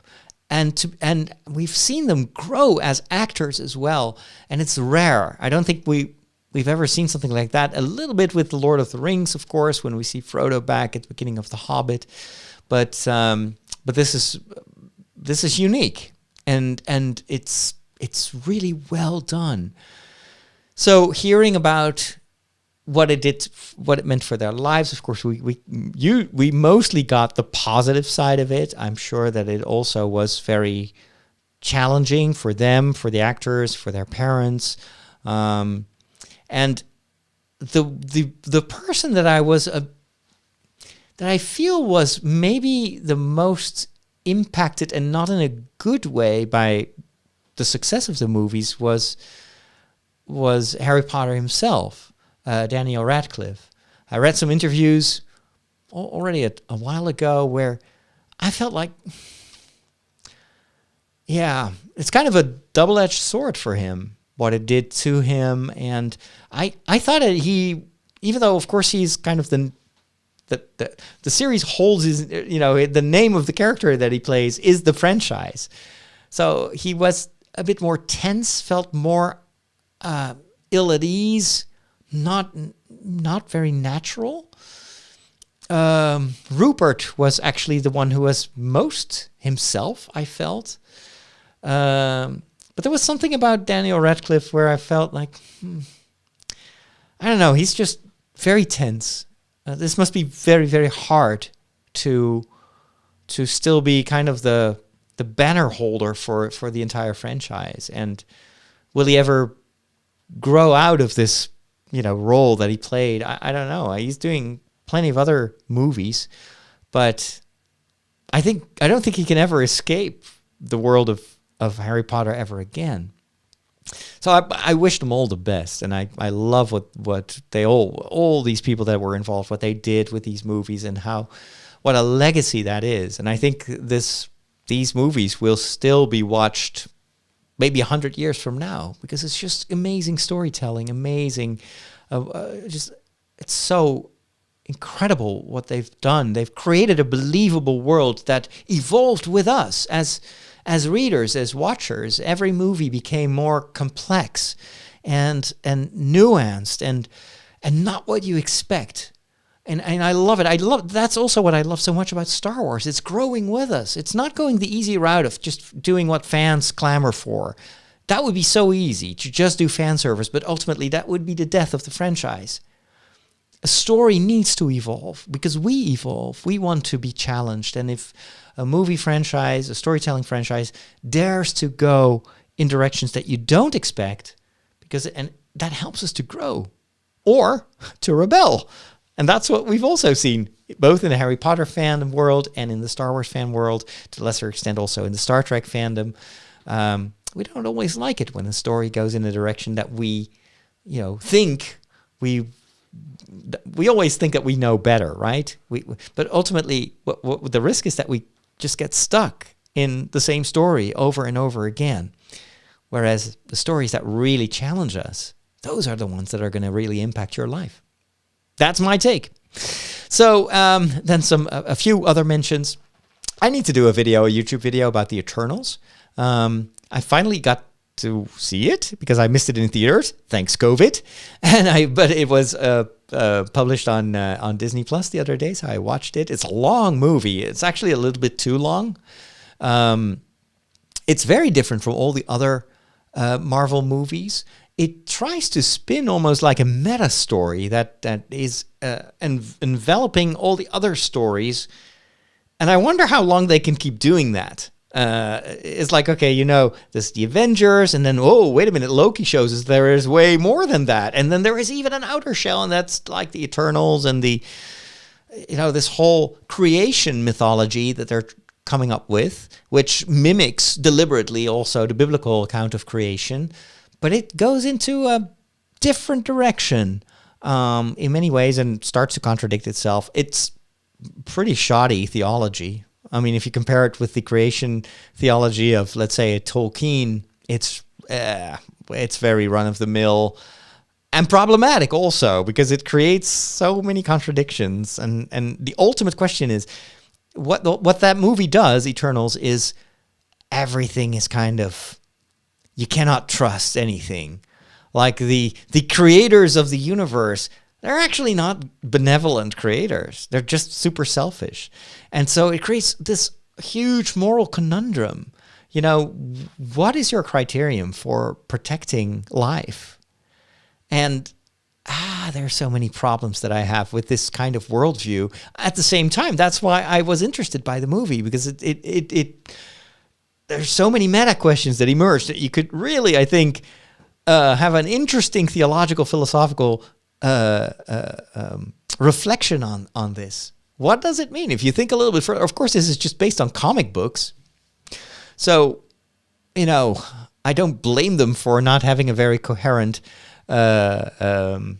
and we've seen them grow as actors as well, and it's rare. I don't think we've ever seen something like that. A little bit with The Lord of the Rings, of course, when we see Frodo back at the beginning of The Hobbit, but this is unique, and it's really well done. So hearing about what it meant for their lives, of course, we mostly got the positive side of it. I'm sure that it also was very challenging for them, for the actors, for their parents, and the person that I feel was maybe the most impacted, and not in a good way, by the success of the movies was Harry Potter himself, Daniel Radcliffe. I read some interviews already a while ago where I felt like, it's kind of a double-edged sword for him, what it did to him. And I thought that even though of course he's kind of the series holds his, the name of the character that he plays is the franchise. So he was a bit more tense, felt more ill at ease, not very natural. Rupert was actually the one who was most himself, I felt. But there was something about Daniel Radcliffe where I felt like, I don't know, he's just very tense. This must be very, very hard to still be kind of the banner holder for the entire franchise. And will he ever grow out of this, role that he played? I don't know. He's doing plenty of other movies, but I don't think he can ever escape the world of Harry Potter ever again. So I wish them all the best, and I love what they all these people that were involved, what they did with these movies, and what a legacy that is. And I think these movies will still be watched maybe 100 years from now, because it's just amazing storytelling, amazing, it's so incredible what they've done. They've created a believable world that evolved with us as readers, as watchers. Every movie became more complex and nuanced and not what you expect. And I love it. That's also what I love so much about Star Wars. It's growing with us. It's not going the easy route of just doing what fans clamor for. That would be so easy, to just do fan service, but ultimately that would be the death of the franchise. A story needs to evolve, because we evolve. We want to be challenged. And if a movie franchise, a storytelling franchise, dares to go in directions that you don't expect, and that helps us to grow or to rebel. And that's what we've also seen, both in the Harry Potter fandom world and in the Star Wars fan world, to a lesser extent also in the Star Trek fandom. We don't always like it when a story goes in a direction that we, think we always think that we know better, right? But ultimately, what the risk is that we just get stuck in the same story over and over again. Whereas the stories that really challenge us, those are the ones that are going to really impact your life. That's my take. So then a few other mentions. I need to do a YouTube video about the Eternals. I finally got to see it because I missed it in theaters, thanks COVID. But it was published on Disney Plus the other day, so I watched it. It's a long movie. It's actually a little bit too long. It's very different from all the other Marvel movies. It tries to spin almost like a meta story that is enveloping all the other stories. And I wonder how long they can keep doing that. It's like, okay, there's the Avengers, and then, oh, wait a minute, Loki shows us there is way more than that. And then there is even an outer shell, and that's like the Eternals and this whole creation mythology that they're coming up with, which mimics deliberately also the biblical account of creation. But it goes into a different direction in many ways and starts to contradict itself. It's pretty shoddy theology. I mean, if you compare it with the creation theology of, let's say, a Tolkien, it's very run-of-the-mill and problematic also, because it creates so many contradictions. And the ultimate question is, what that movie does, Eternals, is everything is kind of... You cannot trust anything. Like the creators of the universe, they're actually not benevolent creators. They're just super selfish. And so it creates this huge moral conundrum. What is your criterion for protecting life? And there are so many problems that I have with this kind of worldview. At the same time, that's why I was interested by the movie, because there's so many meta questions that emerge that you could really, I think, have an interesting theological, philosophical reflection on this. What does it mean? If you think a little bit further, of course, this is just based on comic books. So, I don't blame them for not having a very coherent a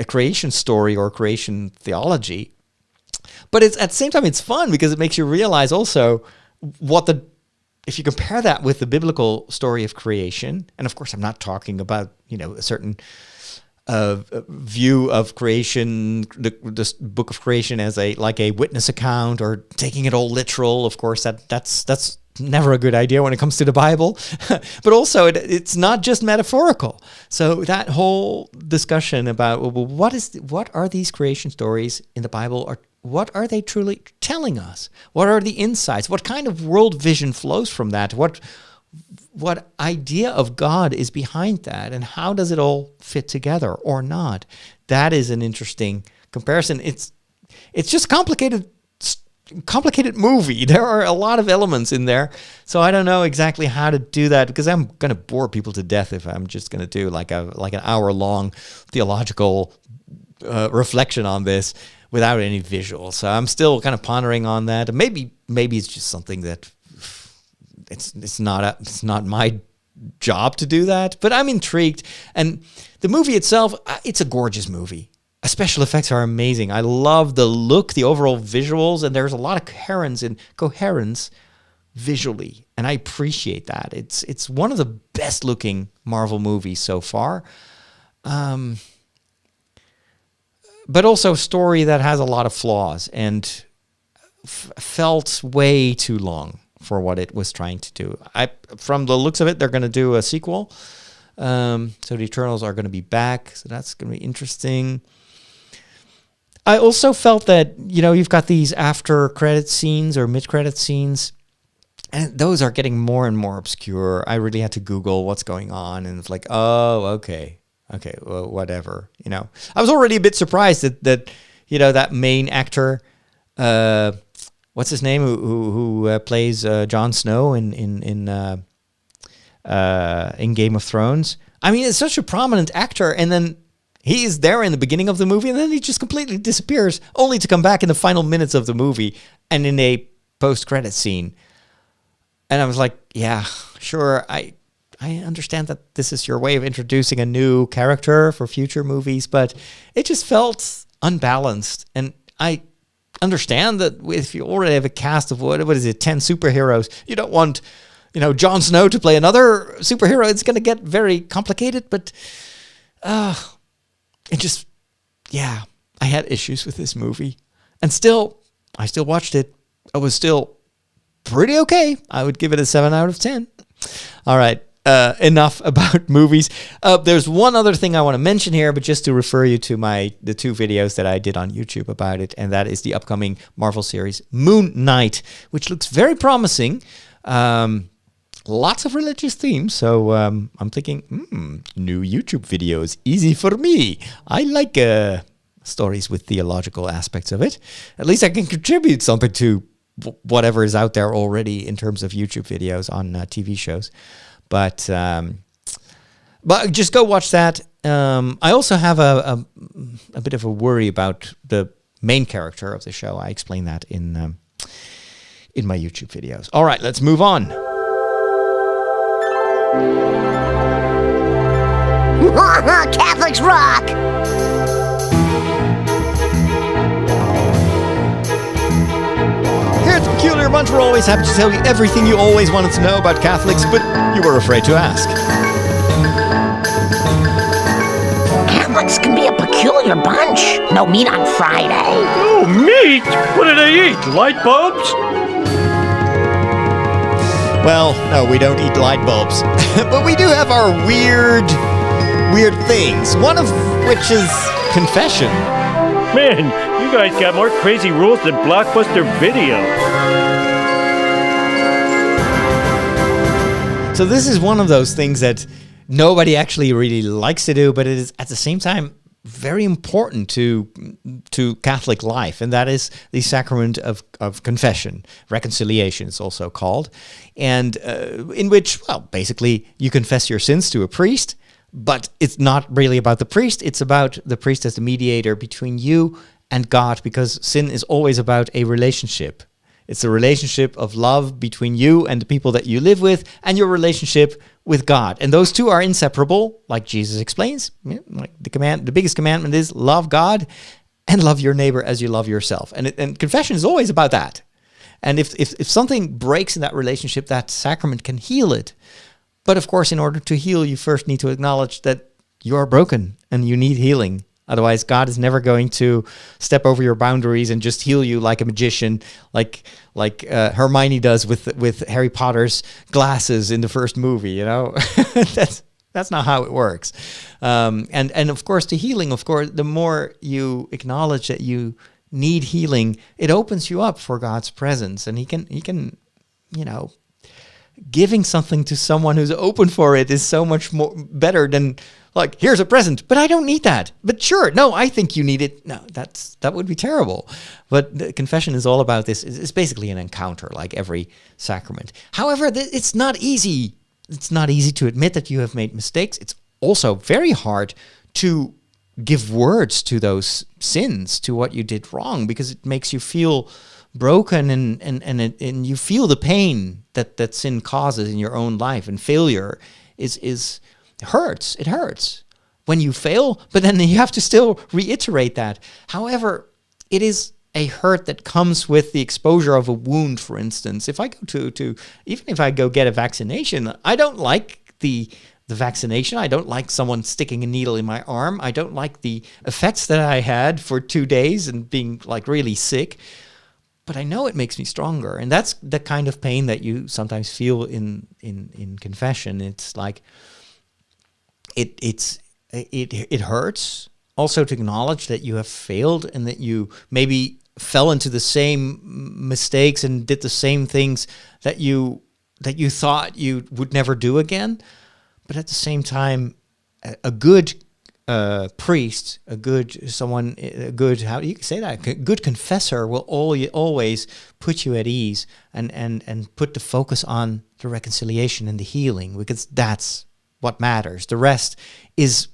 creation story or creation theology. But at the same time, it's fun because it makes you realize also if you compare that with the biblical story of creation, and of course I'm not talking about, a certain view of creation, the book of creation as a witness account, or taking it all literal. Of course, that's never a good idea when it comes to the Bible. But also it's not just metaphorical. So that whole discussion about what are these creation stories in the Bible, or what are they truly telling us? What are the insights? What kind of world vision flows from that? What idea of God is behind that? And how does it all fit together or not? That is an interesting comparison. It's just complicated movie. There are a lot of elements in there. So I don't know exactly how to do that, because I'm going to bore people to death if I'm just going to do like an hour-long theological reflection on this without any visual. So I'm still kind of pondering on that. Maybe it's just something that it's not my job to do that, but I'm intrigued. And the movie itself, it's a gorgeous movie. Special effects are amazing. I love the look, the overall visuals, and there's a lot of coherence visually, and I appreciate that. It's one of the best looking Marvel movies so far, but also a story that has a lot of flaws and felt way too long for what it was trying to do. From the looks of it, they're going to do a sequel, so the Eternals are going to be back, so that's going to be interesting. I also felt that, you've got these after credit scenes or mid credit scenes, and those are getting more and more obscure. I really had to Google what's going on, and it's like, oh, okay, well, whatever. I was already a bit surprised that that main actor, what's his name, who plays Jon Snow in Game of Thrones. I mean, it's such a prominent actor, and then he is there in the beginning of the movie, and then he just completely disappears, only to come back in the final minutes of the movie and in a post-credit scene. And I was like, yeah, sure, I understand that this is your way of introducing a new character for future movies, but it just felt unbalanced. And I understand that if you already have a cast of, 10 superheroes, you don't want, Jon Snow to play another superhero. It's going to get very complicated, but I had issues with this movie. And I still watched it. It was still pretty okay. I would give it a 7 out of 10. All right. Enough about movies. There's one other thing I want to mention here, but just to refer you to the 2 videos that I did on YouTube about it, and that is the upcoming Marvel series Moon Knight, which looks very promising. Lots of religious themes, so I'm thinking, new YouTube videos, easy for me. I like stories with theological aspects of it. At least I can contribute something to whatever is out there already in terms of YouTube videos on TV shows. But just go watch that. I also have a bit of a worry about the main character of the show. I explain that in my YouTube videos. All right, let's move on. Catholics rock! Here at the Peculiar Bunch, we're always happy to tell you everything you always wanted to know about Catholics, but you were afraid to ask. Catholics can be a peculiar bunch. No meat on Friday. Oh, meat? What do they eat? Light bulbs? Well, no, we don't eat light bulbs. But we do have our weird things. One of which is confession. Man, you guys got more crazy rules than Blockbuster Video. So this is one of those things that nobody actually really likes to do, but it is at the same time very important to Catholic life, and that is the sacrament of confession. Reconciliation is also called, and in which, well, basically you confess your sins to a priest, but it's not really about the priest. It's about the priest as the mediator between you and God, because sin is always about a relationship. It's a relationship of love between you and the people that you live with, and your relationship with God. And those two are inseparable, like Jesus explains. Like the biggest commandment is love God and love your neighbor as you love yourself. And confession is always about that. And if something breaks in that relationship, that sacrament can heal it. But of course, in order to heal, you first need to acknowledge that you are broken and you need healing. Otherwise, God is never going to step over your boundaries and just heal you like a magician, like Hermione does with Harry Potter's glasses in the first movie. You know, that's not how it works. And of course, the healing. Of course, the more you acknowledge that you need healing, it opens you up for God's presence, and He can, giving something to someone who's open for it is so much more better than, like, here's a present, but I don't need that. But sure, no, I think you need it. No, that would be terrible. But the confession is all about this. It's basically an encounter, like every sacrament. However, it's not easy. It's not easy to admit that you have made mistakes. It's also very hard to give words to those sins, to what you did wrong, because it makes you feel broken and you feel the pain that sin causes in your own life, and failure is hurts. It hurts when you fail, but then you have to still reiterate that. However, it is a hurt that comes with the exposure of a wound, for instance. If I go even if I go get a vaccination, I don't like the vaccination. I don't like someone sticking a needle in my arm. I don't like the effects that I had for 2 days and being like really sick. But I know it makes me stronger. And that's the kind of pain that you sometimes feel in confession. It's like it hurts also to acknowledge that you have failed and that you maybe fell into the same mistakes and did the same things that you thought you would never do again. But at the same time, a good priest, how do you say that? A good confessor will always put you at ease and put the focus on the reconciliation and the healing, because that's what matters. The rest is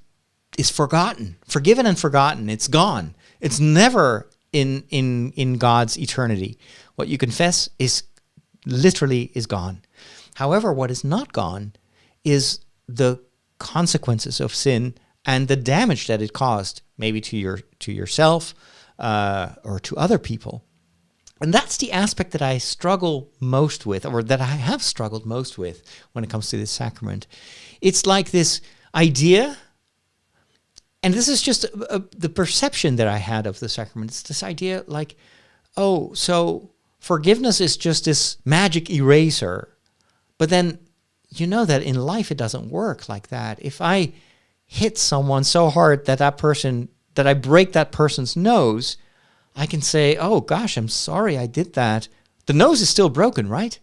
forgotten, forgiven and forgotten. It's gone. It's never in God's eternity. What you confess is literally gone. However, what is not gone is the consequences of sin and the damage that it caused, maybe to yourself or to other people. And that's the aspect that I struggle most with, or that I have struggled most with when it comes to this sacrament. It's like this idea, and this is just the perception that I had of the sacrament. It's this idea like, oh, so forgiveness is just this magic eraser. But then you know that in life it doesn't work like that. If I hit someone so hard that I break that person's nose, I can say, oh gosh, I'm sorry I did that. The nose is still broken, right?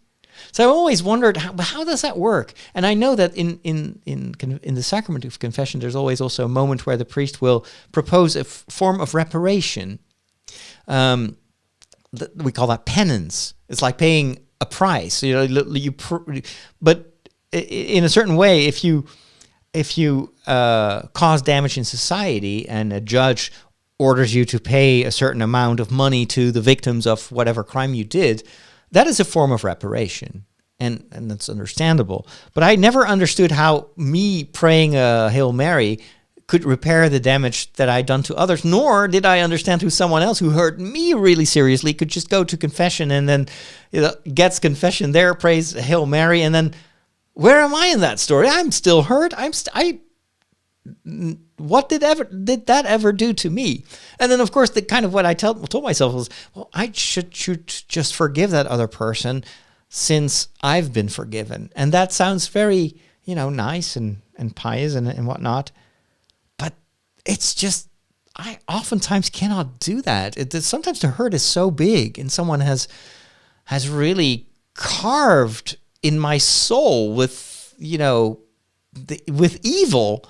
So I've always wondered, how does that work? And I know that in the sacrament of confession, there's always also a moment where the priest will propose a form of reparation. We call that penance. It's like paying a price. But in a certain way, if you cause damage in society and a judge orders you to pay a certain amount of money to the victims of whatever crime you did, that is a form of reparation, and that's understandable. But I never understood how me praying a Hail Mary could repair the damage that I'd done to others, nor did I understand who someone else who hurt me really seriously could just go to confession and then gets confession there, prays Hail Mary, and then where am I in that story? I'm still hurt. What did that ever do to me? And then, of course, the kind of what I told myself was, well, I should just forgive that other person since I've been forgiven. And that sounds very, nice and pious and whatnot. But it's just, I oftentimes cannot do that. Sometimes the hurt is so big and someone has really carved in my soul with, with evil.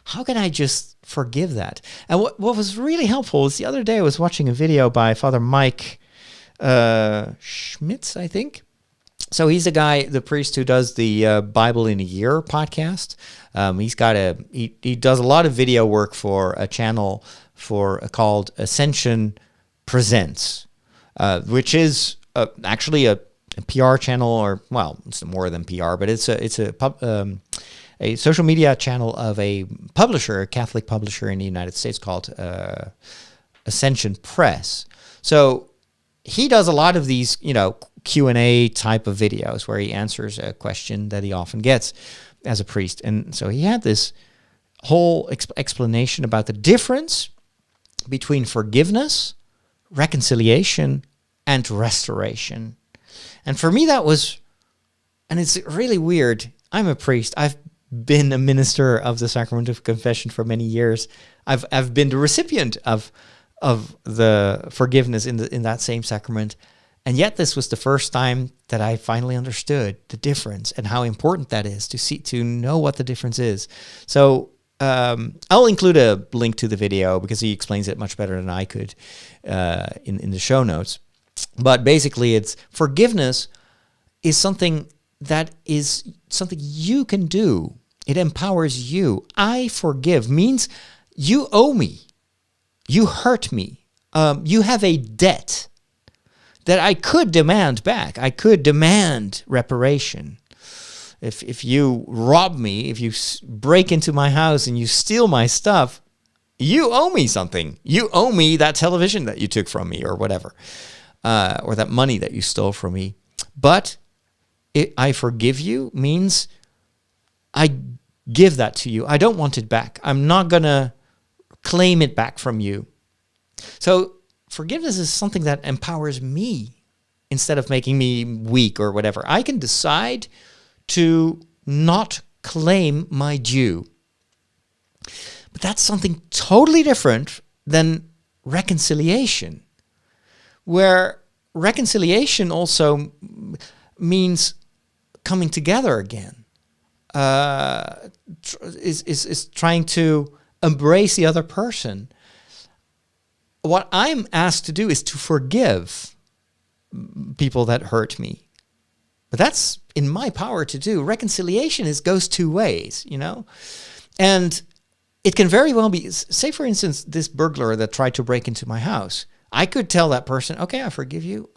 How can I just forgive that? And what was really helpful is the other day I was watching a video by Father Mike Schmitz, I think. So he's the priest who does the Bible in a Year podcast. He does a lot of video work for a channel called Ascension Presents, which is actually a PR channel, or well, it's more than PR, but it's a social media channel of a Catholic publisher in the United States called Ascension Press. So he does a lot of these, Q&A type of videos where he answers a question that he often gets as a priest. And so he had this whole explanation about the difference between forgiveness, reconciliation, and restoration. And for me, that was, and it's really weird. I'm a priest. I've been a minister of the sacrament of confession for many years. I've been the recipient of the forgiveness in that same sacrament, and yet this was the first time that I finally understood the difference and how important that is to know what the difference is. So I'll include a link to the video because he explains it much better than I could in the show notes. But basically, it's forgiveness is something you can do. It empowers you. I forgive means you owe me. You hurt me. You have a debt. that I could demand back. I could demand reparation. If you rob me, if you break into my house and you steal my stuff, you owe me something. You owe me that television that you took from me or whatever, or that money that you stole from me. But I forgive you means I give that to you. I don't want it back. I'm not going to claim it back from you. So forgiveness is something that empowers me instead of making me weak or whatever. I can decide to not claim my due. But that's something totally different than reconciliation, where reconciliation also means coming together again, is trying to embrace the other person. What I'm asked to do is to forgive people that hurt me. But that's in my power to do. Reconciliation goes two ways, And it can very well be, say for instance, this burglar that tried to break into my house. I could tell that person, okay, I forgive you.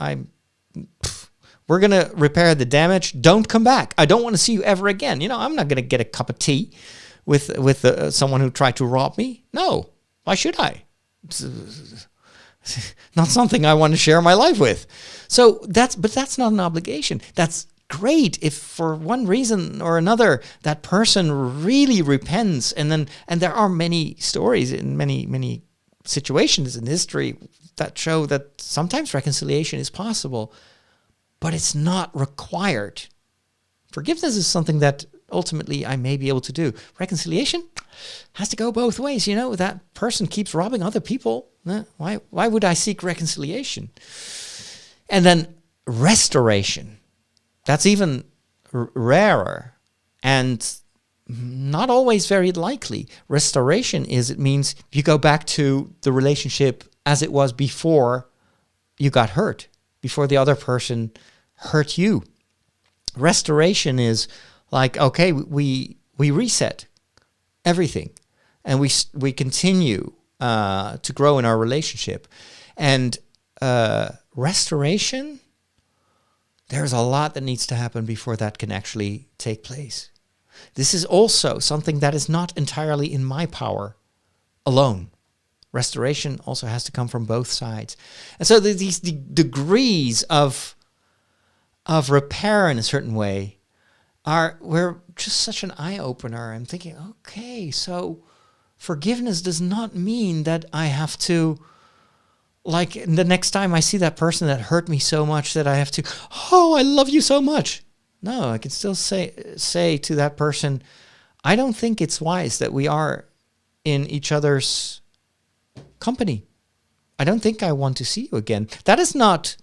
We're going to repair the damage. Don't come back. I don't want to see you ever again. I'm not going to get a cup of tea with someone who tried to rob me. No. Why should I? It's not something I want to share my life with. But that's not an obligation. That's great if for one reason or another that person really repents, and there are many stories in many situations in history that show that sometimes reconciliation is possible, but it's not required. Forgiveness is something that ultimately I may be able to do. Reconciliation has to go both ways. That person keeps robbing other people. Why would I seek reconciliation? And then restoration. That's even rarer and not always very likely. Restoration it means you go back to the relationship as it was before you got hurt, before the other person hurt you. Restoration is like, okay, we reset everything and we continue to grow in our relationship. And restoration, there's a lot that needs to happen before that can actually take place. This is also something that is not entirely in my power alone. Restoration also has to come from both sides. And so these degrees of repair in a certain way were just such an eye-opener. I'm thinking, okay, so forgiveness does not mean that I have to, like the next time I see that person that hurt me so much that I have to, I love you so much. No, I can still say to that person, I don't think it's wise that we are in each other's company. I don't think I want to see you again. That is not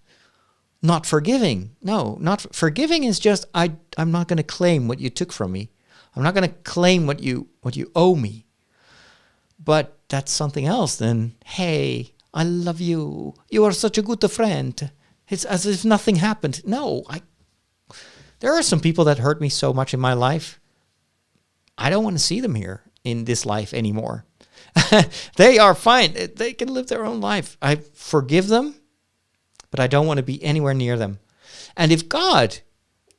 forgiving. No, not forgiving is just I'm not going to claim what you took from me. I'm not going to claim what you owe me. But that's something else than, hey, I love you. You are such a good friend. It's as if nothing happened. No, there are some people that hurt me so much in my life. I don't want to see them here in this life anymore. They are fine. They can live their own life. I forgive them, but I don't want to be anywhere near them. And if God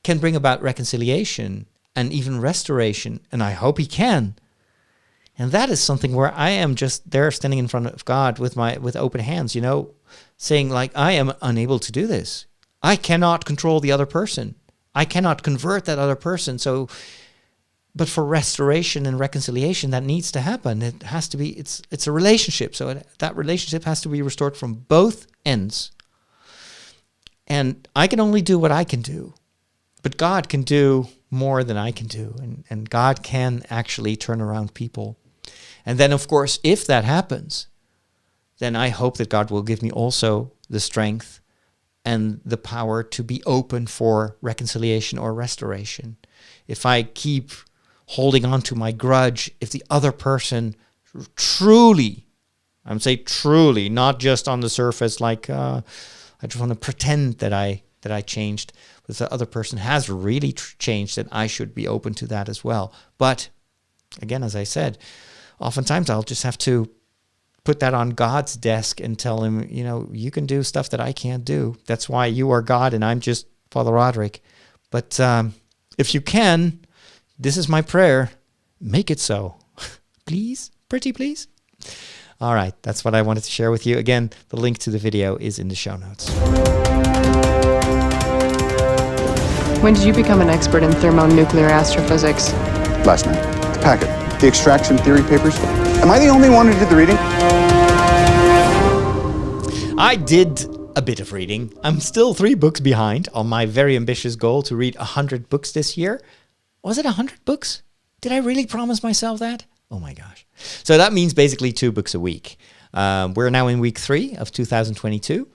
can bring about reconciliation and even restoration, and I hope he can, and that is something where I am just there standing in front of God with open hands, saying like, I am unable to do this. I cannot control the other person. I cannot convert that other person. But for restoration and reconciliation, that needs to happen. It has to be, it's a relationship. So that relationship has to be restored from both ends. And I can only do what I can do. But God can do more than I can do. And God can actually turn around people. And then, of course, if that happens, then I hope that God will give me also the strength and the power to be open for reconciliation or restoration. If I keep holding on to my grudge, if the other person truly, I'm saying truly, not just on the surface, like I just want to pretend that I changed, but the other person has really changed, then I should be open to that as well. But again, as I said, oftentimes I'll just have to put that on God's desk and tell him, you can do stuff that I can't do. That's why you are God and I'm just Father Roderick. But if you can, this is my prayer, make it so. Please, pretty please. All right, that's what I wanted to share with you. Again, the link to the video is in the show notes. When did you become an expert in thermonuclear astrophysics? Last night. The packet. The extraction theory papers. Am I the only one who did the reading? I did a bit of reading. I'm still 3 books behind on my very ambitious goal to read 100 books this year. Was it 100 books? Did I really promise myself that? Oh my gosh. So that means basically 2 books a week. We're now in week 3 of 2022.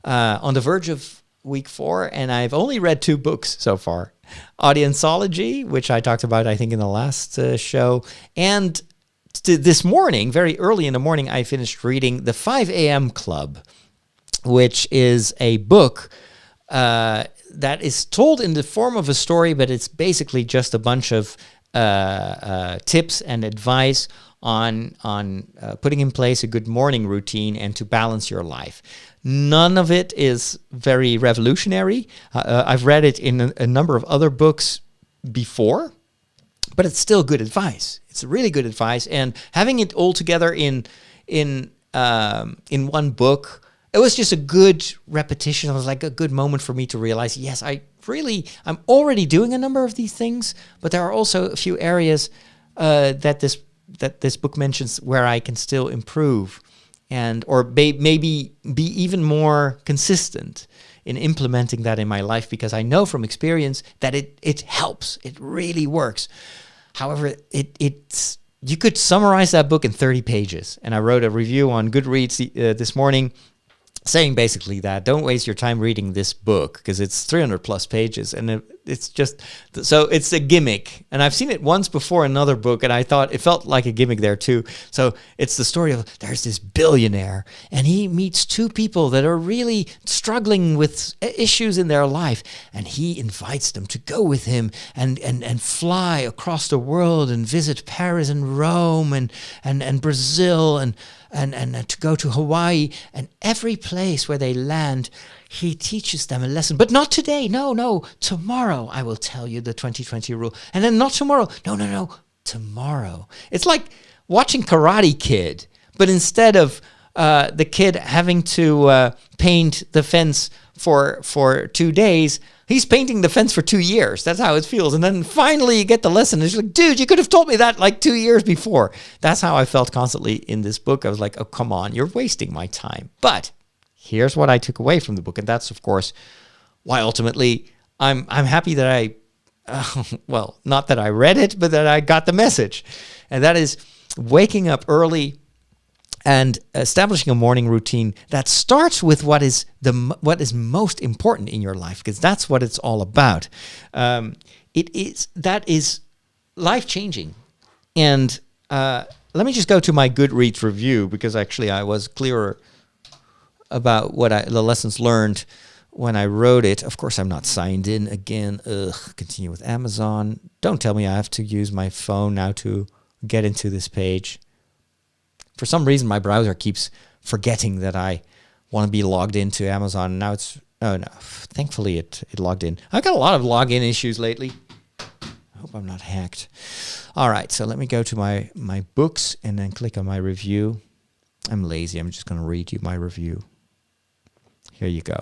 On the verge of week 4, and I've only read 2 books so far. Audienceology, which I talked about, I think, in the last show. And this morning, very early in the morning, I finished reading The 5 a.m. Club, which is a book that is told in the form of a story, but it's basically just a bunch of tips and advice on putting in place a good morning routine and to balance your life. None of it is very revolutionary. I've read it in a number of other books before, but it's still good advice. It's really good advice, and having it all together in one book, it was just a good repetition. It was like a good moment for me to realize, yes, I'm already doing a number of these things, but there are also a few areas that this book mentions where I can still improve, or maybe be even more consistent in implementing that in my life, because I know from experience that it helps. It really works. However, you could summarize that book in 30 pages, and I wrote a review on Goodreads this morning, saying basically that don't waste your time reading this book because it's 300 plus pages, and it's just, so it's a gimmick. And I've seen it once before in another book, and I thought it felt like a gimmick there too. So it's the story of, there's this billionaire, and he meets 2 people that are really struggling with issues in their life, and he invites them to go with him and fly across the world and visit Paris and Rome and Brazil and to go to Hawaii, and every place where they land, he teaches them a lesson. But not today. No. Tomorrow I will tell you the 2020 rule. And then not tomorrow. No. Tomorrow. It's like watching Karate Kid, but instead of the kid having to paint the fence for 2 days, he's painting the fence for 2 years. That's how it feels. And then finally you get the lesson. It's like, dude, you could have told me that like 2 years before. That's how I felt constantly in this book. I was like, oh, come on, you're wasting my time. But here's what I took away from the book. And that's, of course, why ultimately I'm happy that well, not that I read it, but that I got the message. And that is waking up early and establishing a morning routine that starts with what is most important in your life, because that's what it's all about. That is life-changing. And let me just go to my Goodreads review, because actually I was clearer about the lessons learned when I wrote it. Of course, I'm not signed in again. Continue with Amazon. Don't tell me I have to use my phone now to get into this page. For some reason, my browser keeps forgetting that I want to be logged into Amazon. Now thankfully it logged in. I've got a lot of login issues lately. I hope I'm not hacked. All right, so let me go to my books and then click on my review. I'm lazy. I'm just going to read you my review. Here you go.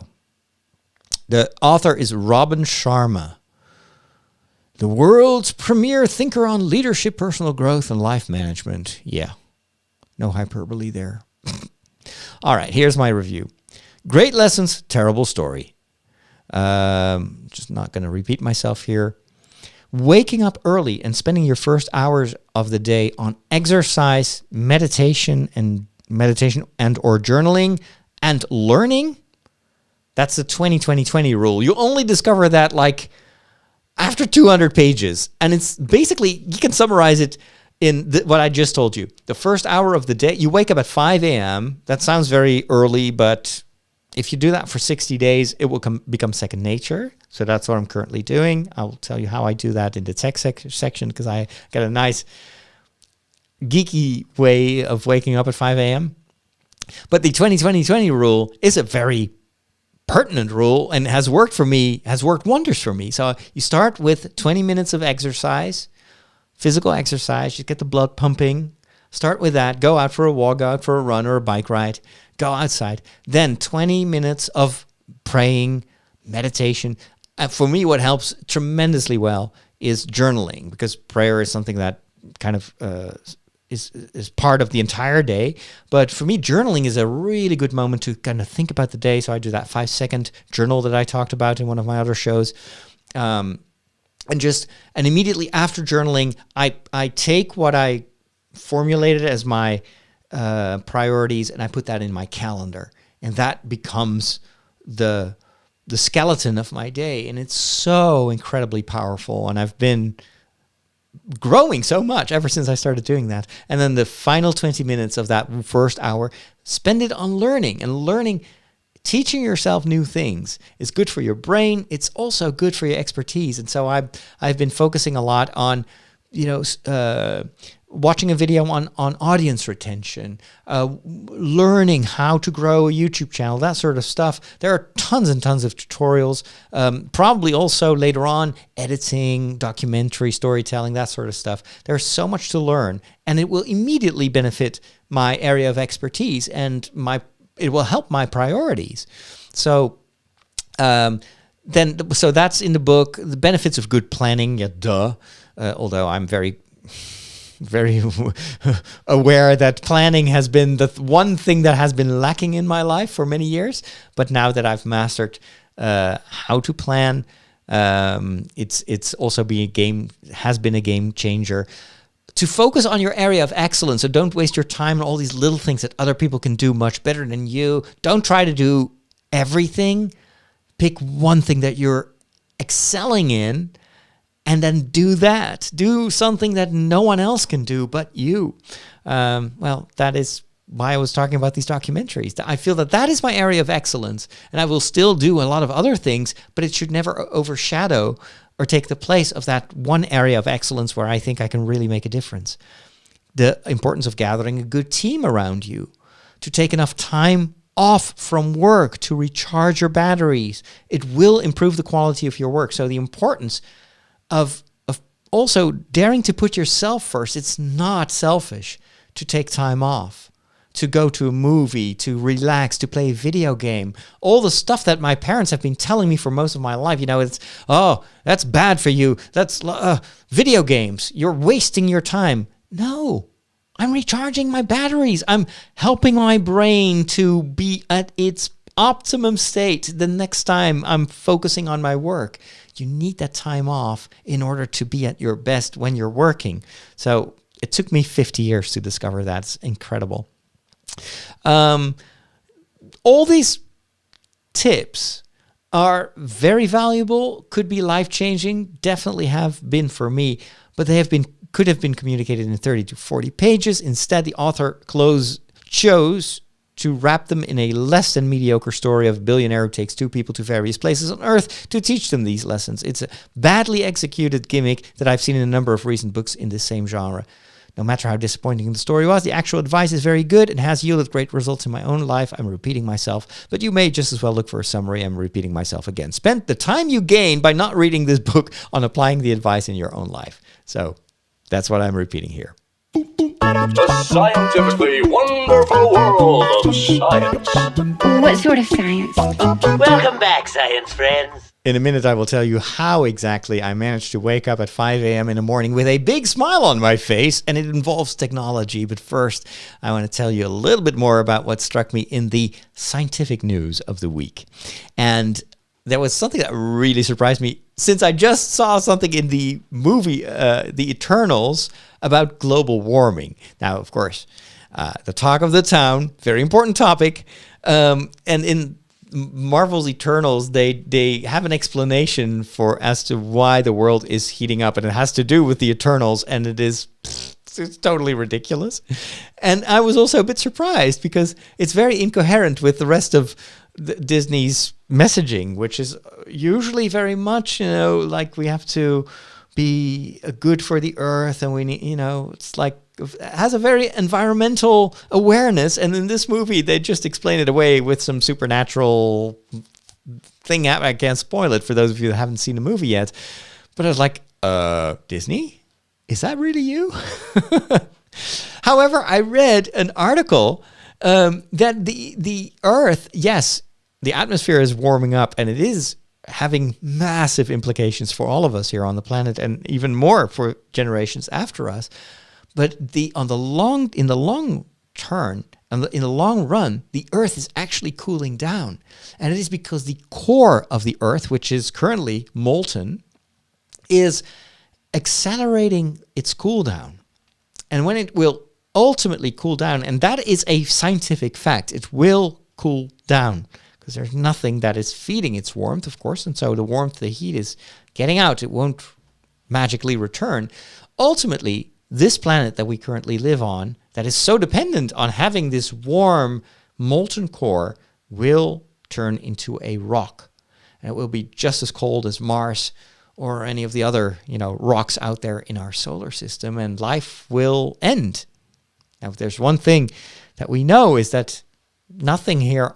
The author is Robin Sharma, the world's premier thinker on leadership, personal growth, and life management. Yeah. No hyperbole there. All right, here's my review. Great lessons, terrible story. Just not going to repeat myself here. Waking up early and spending your first hours of the day on exercise, meditation and or journaling and learning. That's the 20-20-20 rule. You only discover that like after 200 pages. And it's basically, you can summarize it in what I just told you. The first hour of the day, you wake up at 5 a.m. That sounds very early, but if you do that for 60 days, it will become second nature. So that's what I'm currently doing. I'll tell you how I do that in the tech section, because I got a nice geeky way of waking up at 5 a.m. But the 20-20-20 rule is a very pertinent rule and has worked for me, has worked wonders for me. So you start with 20 minutes of exercise, physical exercise, you get the blood pumping. Start with that. Go out for a walk, go out for a run or a bike ride. Go outside. Then 20 minutes of praying, meditation. For me, what helps tremendously well is journaling, because prayer is something that kind of is part of the entire day. But for me, journaling is a really good moment to kind of think about the day. So I do that 5-second journal that I talked about in one of my other shows. And immediately after journaling, I take what I formulated as my priorities and I put that in my calendar. And that becomes the skeleton of my day. And it's so incredibly powerful. And I've been growing so much ever since I started doing that. And then the final 20 minutes of that first hour, spend it on learning. And learning, teaching yourself new things is good for your brain. It's also good for your expertise. And so I've been focusing a lot on, watching a video on audience retention, learning how to grow a YouTube channel, that sort of stuff. There are tons and tons of tutorials, probably also later on, editing, documentary, storytelling, that sort of stuff. There's so much to learn, and it will immediately benefit my area of expertise, and it will help my priorities. So so that's in the book, The Benefits of Good Planning, although I'm very aware that planning has been the one thing that has been lacking in my life for many years. But now that I've mastered how to plan, it's also has been a game changer. To focus on your area of excellence, so don't waste your time on all these little things that other people can do much better than you. Don't try to do everything. Pick one thing that you're excelling in, and then do that. Do something that no one else can do but you. That is why I was talking about these documentaries. I feel that is my area of excellence, and I will still do a lot of other things, but it should never overshadow or take the place of that one area of excellence where I think I can really make a difference. The importance of gathering a good team around you, to take enough time off from work to recharge your batteries. It will improve the quality of your work. So the importance of also daring to put yourself first. It's not selfish to take time off, to go to a movie, to relax, to play a video game. All the stuff that my parents have been telling me for most of my life, that's bad for you. That's video games. You're wasting your time. No, I'm recharging my batteries. I'm helping my brain to be at its optimum state the next time I'm focusing on my work. You need that time off in order to be at your best when you're working. So it took me 50 years to discover that. It's incredible. All these tips are very valuable, could be life-changing, definitely have been for me, but they could have been communicated in 30 to 40 pages. Instead, the author chose to wrap them in a less than mediocre story of a billionaire who takes two people to various places on Earth to teach them these lessons. It's a badly executed gimmick that I've seen in a number of recent books in this same genre. No matter how disappointing the story was, the actual advice is very good and has yielded great results in my own life. I'm repeating myself, but you may just as well look for a summary. I'm repeating myself again. Spend the time you gain by not reading this book on applying the advice in your own life. So that's what I'm repeating here. The scientifically wonderful world of science. What sort of science? Welcome back, science friends. In a minute, I will tell you how exactly I managed to wake up at 5 a.m. in the morning with a big smile on my face, and it involves technology. But first, I want to tell you a little bit more about what struck me in the scientific news of the week. And there was something that really surprised me, since I just saw something in the movie, The Eternals, about global warming. Now, of course, the talk of the town, very important topic. And in Marvel's Eternals, they have an explanation as to why the world is heating up, and it has to do with the Eternals, and it's totally ridiculous. And I was also a bit surprised because it's very incoherent with the rest of Disney's messaging, which is usually very much, like we have to be good for the earth, and we need, it's like has a very environmental awareness, and in this movie they just explain it away with some supernatural thing. I can't spoil it for those of you that haven't seen the movie yet, but I was like, Disney? Is that really you? However, I read an article that the Earth, yes, the atmosphere is warming up, and it is having massive implications for all of us here on the planet, and even more for generations after us. But in the long run, the Earth is actually cooling down, and it is because the core of the Earth, which is currently molten, is accelerating its cool down. And when it will ultimately cool down, and that is a scientific fact, it will cool down because there's nothing that is feeding its warmth, of course, and so the warmth, the heat is getting out. It won't magically return. Ultimately, this planet that we currently live on, that is so dependent on having this warm, molten core, will turn into a rock. And it will be just as cold as Mars or any of the other, rocks out there in our solar system, and life will end. Now, if there's one thing that we know, is that nothing here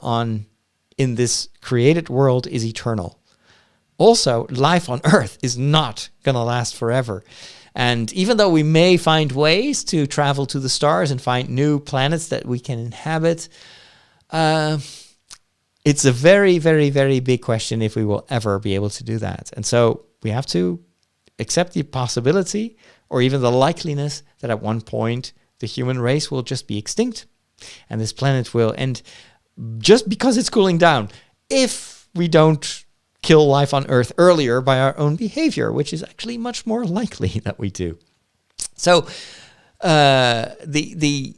in this created world is eternal. Also, life on Earth is not going to last forever. And even though we may find ways to travel to the stars and find new planets that we can inhabit, it's a very, very, very big question if we will ever be able to do that. And so we have to accept the possibility, or even the likeliness, that at one point the human race will just be extinct and this planet will end just because it's cooling down, if we don't kill life on Earth earlier by our own behavior, which is actually much more likely that we do. So the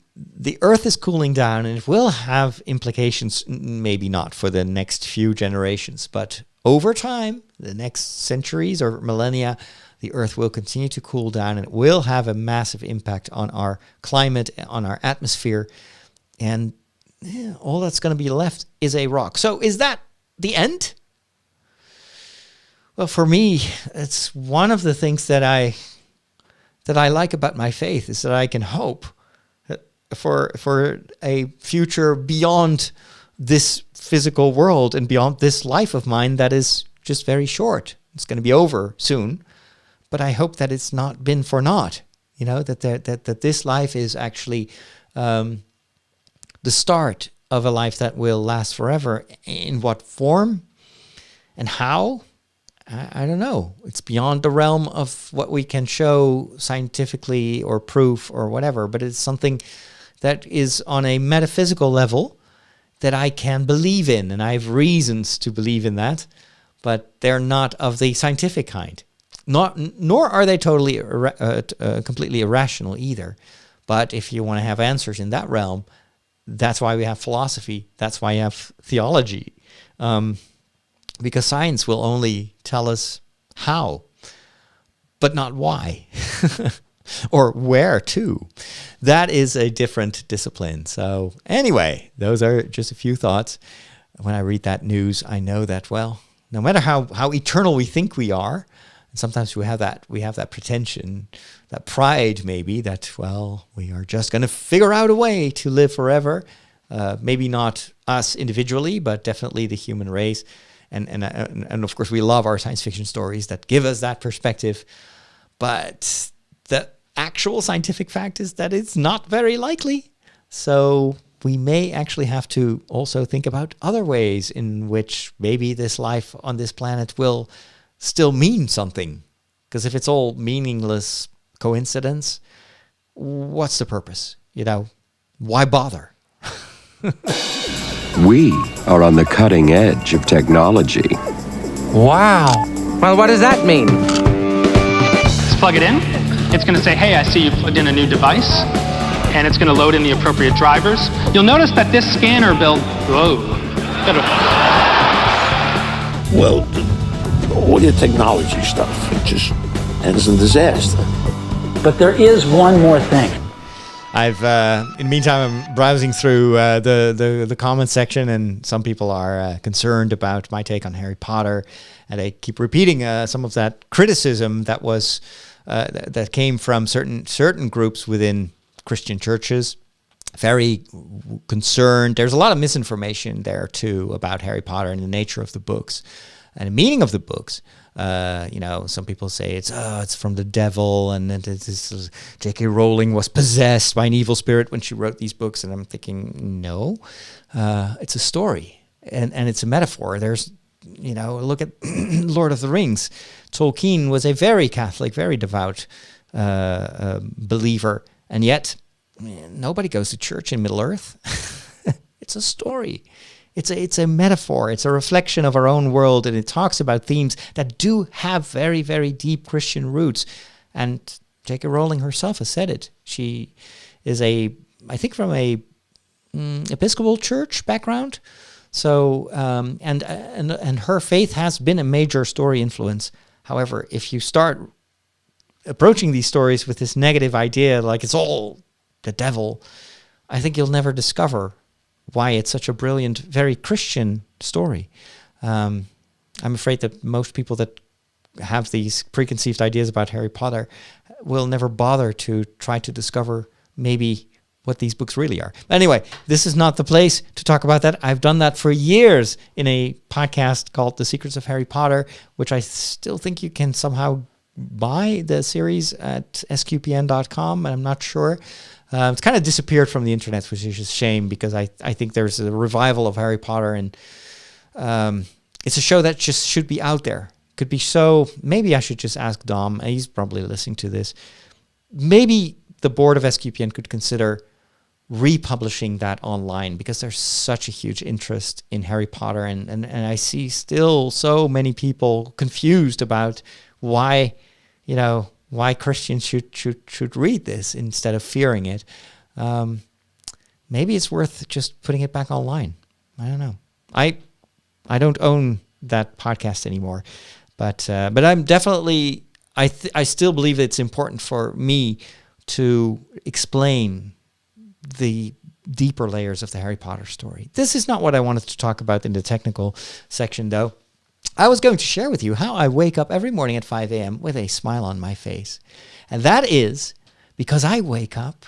Earth is cooling down, and it will have implications, maybe not for the next few generations, but over time, the next centuries or millennia, the Earth will continue to cool down, and it will have a massive impact on our climate, on our atmosphere, and all that's going to be left is a rock. So is that the end? Well, for me, it's one of the things that I like about my faith, is that I can hope for a future beyond this physical world and beyond this life of mine that is just very short. It's going to be over soon, but I hope that it's not been for naught. That this life is actually the start of a life that will last forever. In what form and how? I don't know. It's beyond the realm of what we can show scientifically or proof or whatever, but it's something that is on a metaphysical level that I can believe in, and I have reasons to believe in that, but they're not of the scientific kind. Nor are they totally completely irrational either. But if you want to have answers in that realm, that's why we have philosophy. That's why you have theology. Because science will only tell us how, but not why. Or where to. That is a different discipline. So anyway, those are just a few thoughts. When I read that news, I know that, well, no matter how eternal we think we are, and sometimes we have that pretension, that pride maybe, that, well, we are just going to figure out a way to live forever. Maybe not us individually, but definitely the human race. And of course, we love our science fiction stories that give us that perspective. But the actual scientific fact is that it's not very likely. So we may actually have to also think about other ways in which maybe this life on this planet will still mean something. Because if it's all meaningless coincidence, what's the purpose? Why bother? We are on the cutting edge of technology. Wow. Well, what does that mean? Let's plug it in. It's going to say, hey, I see you plugged in a new device, and it's going to load in the appropriate drivers. You'll notice that this scanner build, Well, all your technology stuff, it just ends in disaster. But there is one more thing. I've, in the meantime, I'm browsing through the comment section, and some people are concerned about my take on Harry Potter, and they keep repeating some of that criticism that was that came from certain groups within Christian churches. Very concerned. There's a lot of misinformation there too about Harry Potter and the nature of the books and the meaning of the books. Some people say it's from the devil, and that J.K. Rowling was possessed by an evil spirit when she wrote these books. And I'm thinking, no, it's a story and it's a metaphor. There's, look at Lord of the Rings. Tolkien was a very Catholic, very devout believer, and yet nobody goes to church in Middle-earth. It's a story. It's a metaphor. It's a reflection of our own world, and it talks about themes that do have very, very deep Christian roots. And J.K. Rowling herself has said it. She is I think from a Episcopal church background. So, and her faith has been a major story influence. However, if you start approaching these stories with this negative idea, like it's all the devil, I think you'll never discover why it's such a brilliant, very Christian story. I'm afraid that most people that have these preconceived ideas about Harry Potter will never bother to try to discover maybe what these books really are. Anyway, this is not the place to talk about that. I've done that for years in a podcast called The Secrets of Harry Potter, which I still think you can somehow buy the series at sqpn.com, and I'm not sure. It's kind of disappeared from the internet, which is a shame, because I think there's a revival of Harry Potter, and it's a show that just should be out there. Could be so. Maybe I should just ask Dom. He's probably listening to this. Maybe the board of SQPN could consider republishing that online, because there's such a huge interest in Harry Potter, and I see still so many people confused about why Christians should read this instead of fearing it. Maybe it's worth just putting it back online. I don't know. I don't own that podcast anymore, but I'm definitely I still believe it's important for me to explain the deeper layers of the Harry Potter story. This is not what I wanted to talk about in the technical section, though. I was going to share with you how I wake up every morning at 5 a.m. with a smile on my face. And that is because I wake up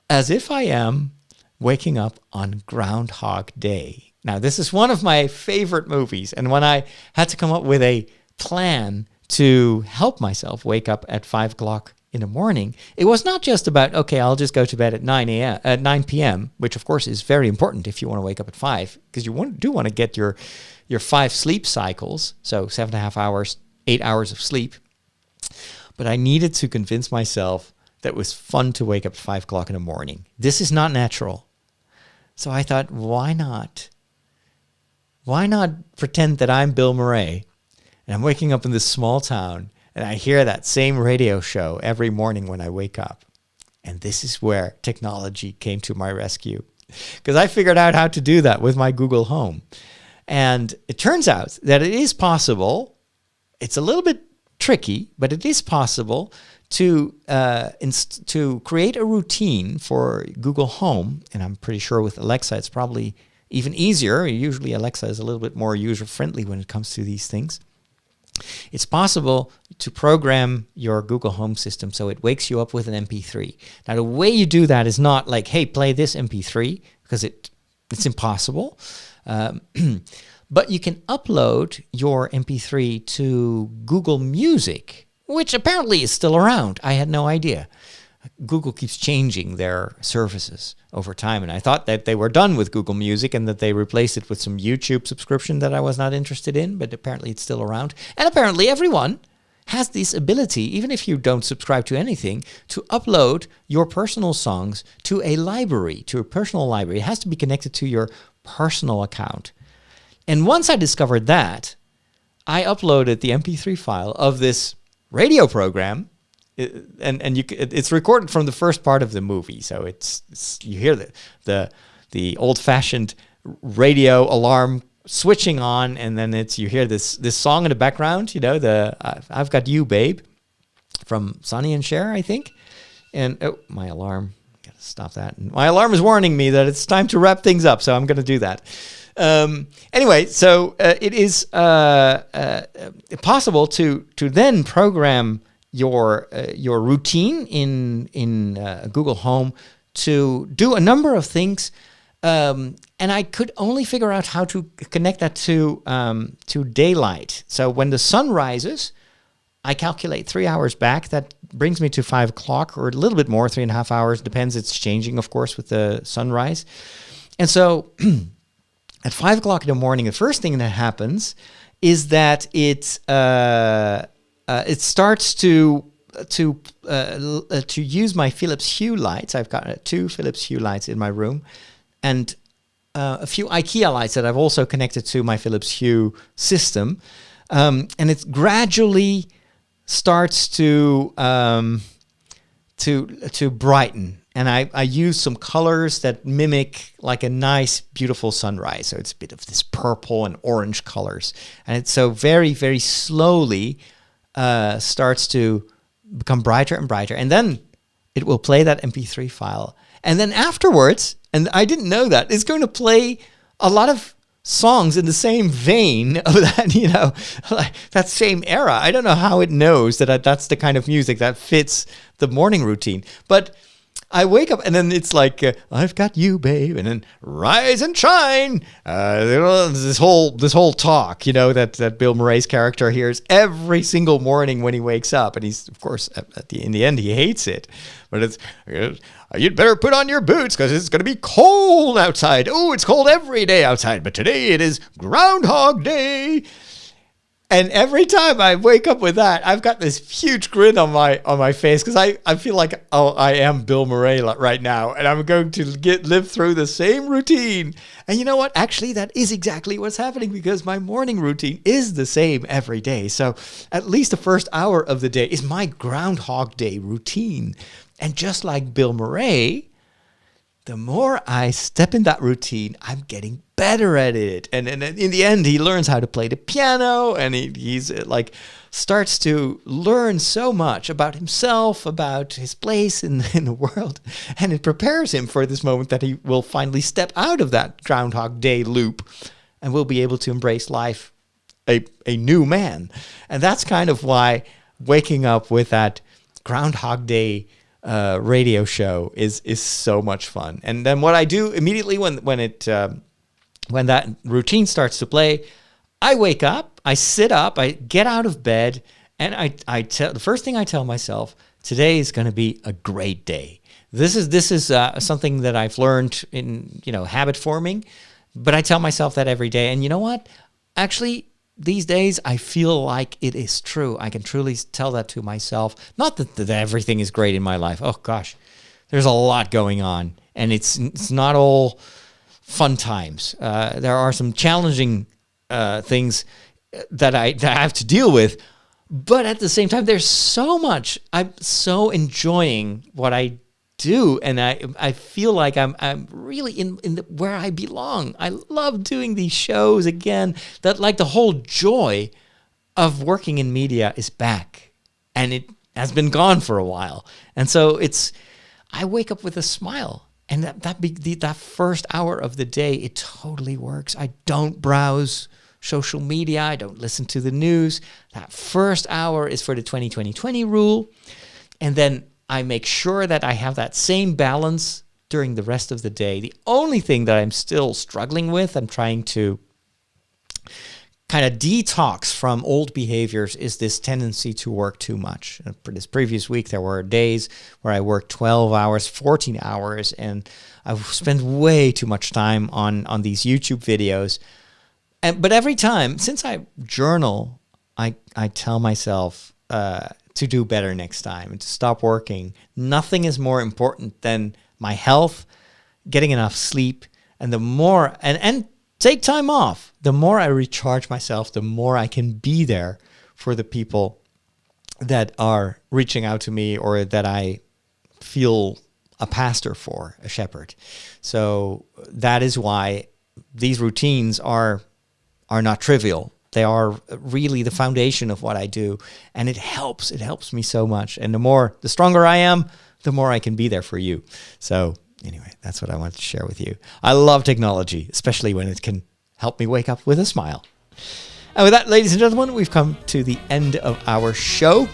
as if I am waking up on Groundhog Day. Now, this is one of my favorite movies. And when I had to come up with a plan to help myself wake up at 5 o'clock in the morning, it was not just about, okay, I'll just go to bed at 9 p.m., which of course is very important if you want to wake up at 5, because you do want to get your 5 sleep cycles, so 7.5 hours, 8 hours of sleep. But I needed to convince myself that it was fun to wake up at 5 o'clock in the morning. This is not natural. So I thought, why not? Why not pretend that I'm Bill Murray and I'm waking up in this small town, and I hear that same radio show every morning when I wake up. And this is where technology came to my rescue, because I figured out how to do that with my Google Home. And it turns out that it is possible. It's a little bit tricky, but it is possible to create a routine for Google Home. And I'm pretty sure with Alexa, it's probably even easier. Usually Alexa is a little bit more user-friendly when it comes to these things. It's possible to program your Google Home system so it wakes you up with an MP3. Now, the way you do that is not like, hey, play this MP3, because it's impossible. But you can upload your MP3 to Google Music, which apparently is still around. I had no idea. Google keeps changing their services over time, and I thought that they were done with Google Music and that they replaced it with some YouTube subscription that I was not interested in, but apparently it's still around. And apparently everyone has this ability, even if you don't subscribe to anything, to upload your personal songs to a library, to a personal library. It has to be connected to your personal account. And once I discovered that, I uploaded the MP3 file of this radio program. It's recorded from the first part of the movie, so it's you hear the old-fashioned radio alarm switching on, and then you hear this song in the background, I've Got You, Babe, from Sonny and Cher, I think. And my alarm, gotta stop that. And my alarm is warning me that it's time to wrap things up, so I'm gonna do that. Anyway, so it is possible to then program your routine in Google Home to do a number of things, and I could only figure out how to connect that to daylight. So when the sun rises, I calculate 3 hours back. That brings me to 5 o'clock, or a little bit more, 3.5 hours. Depends. It's changing, of course, with the sunrise. And so at 5 o'clock in the morning, the first thing that happens is that it starts to use my Philips Hue lights. I've got 2 Philips Hue lights in my room, and a few IKEA lights that I've also connected to my Philips Hue system, and it gradually starts to brighten. And I use some colors that mimic like a nice, beautiful sunrise. So it's a bit of this purple and orange colors. And it's so very, very slowly starts to become brighter and brighter. And then it will play that MP3 file. And then afterwards, and I didn't know that, it's going to play a lot of songs in the same vein of that, like that same era. I don't know how it knows that that's the kind of music that fits the morning routine. But I wake up and then it's like, I've got you, babe, and then rise and shine. This whole talk, that Bill Murray's character hears every single morning when he wakes up, and he's, of course, in the end, he hates it. But it's, you'd better put on your boots because it's going to be cold outside. Oh, it's cold every day outside, but today it is Groundhog Day. And every time I wake up with that, I've got this huge grin on my face because I feel like, I am Bill Murray right now, and I'm going to live through the same routine. And you know what? Actually, that is exactly what's happening because my morning routine is the same every day. So at least the first hour of the day is my Groundhog Day routine. And just like Bill Murray, the more I step in that routine, I'm getting better at it. And in the end, he learns how to play the piano, and he's like starts to learn so much about himself, about his place in the world. And it prepares him for this moment that he will finally step out of that Groundhog Day loop and will be able to embrace life a new man. And that's kind of why waking up with that Groundhog Day radio show is so much fun. And then what I do immediately when that routine starts to play, I wake up, I sit up, I get out of bed, and the first thing I tell myself, today is going to be a great day. This is something that I've learned in habit forming, but I tell myself that every day. And you know what? Actually, these days, I feel like it is true. I can truly tell that to myself. Not that everything is great in my life. Oh, gosh. There's a lot going on. And it's not all fun times. There are some challenging things that I have to deal with. But at the same time, there's so much. I'm so enjoying what I do, and I feel like I'm really in where I belong. I love doing these shows again. That like the whole joy of working in media is back, and it has been gone for a while. And so I wake up with a smile, and that first hour of the day, it totally works. I don't browse social media. I don't listen to the news. That first hour is for the 20-20-20 rule, and then I make sure that I have that same balance during the rest of the day. The only thing that I'm still struggling with, I'm trying to kind of detox from old behaviors, is this tendency to work too much. For this previous week, there were days where I worked 12 hours, 14 hours, and I spent way too much time on these YouTube videos. But every time, since I journal, I tell myself to do better next time and to stop working. Nothing is more important than my health, getting enough sleep, and the more and take time off. The more I recharge myself, the more I can be there for the people that are reaching out to me or that I feel a pastor for, a shepherd. So that is why these routines are not trivial. They are really the foundation of what I do, and it helps. It helps me so much. And the stronger I am, the more I can be there for you. So anyway, that's what I wanted to share with you. I love technology, especially when it can help me wake up with a smile. And with that, ladies and gentlemen, we've come to the end of our show.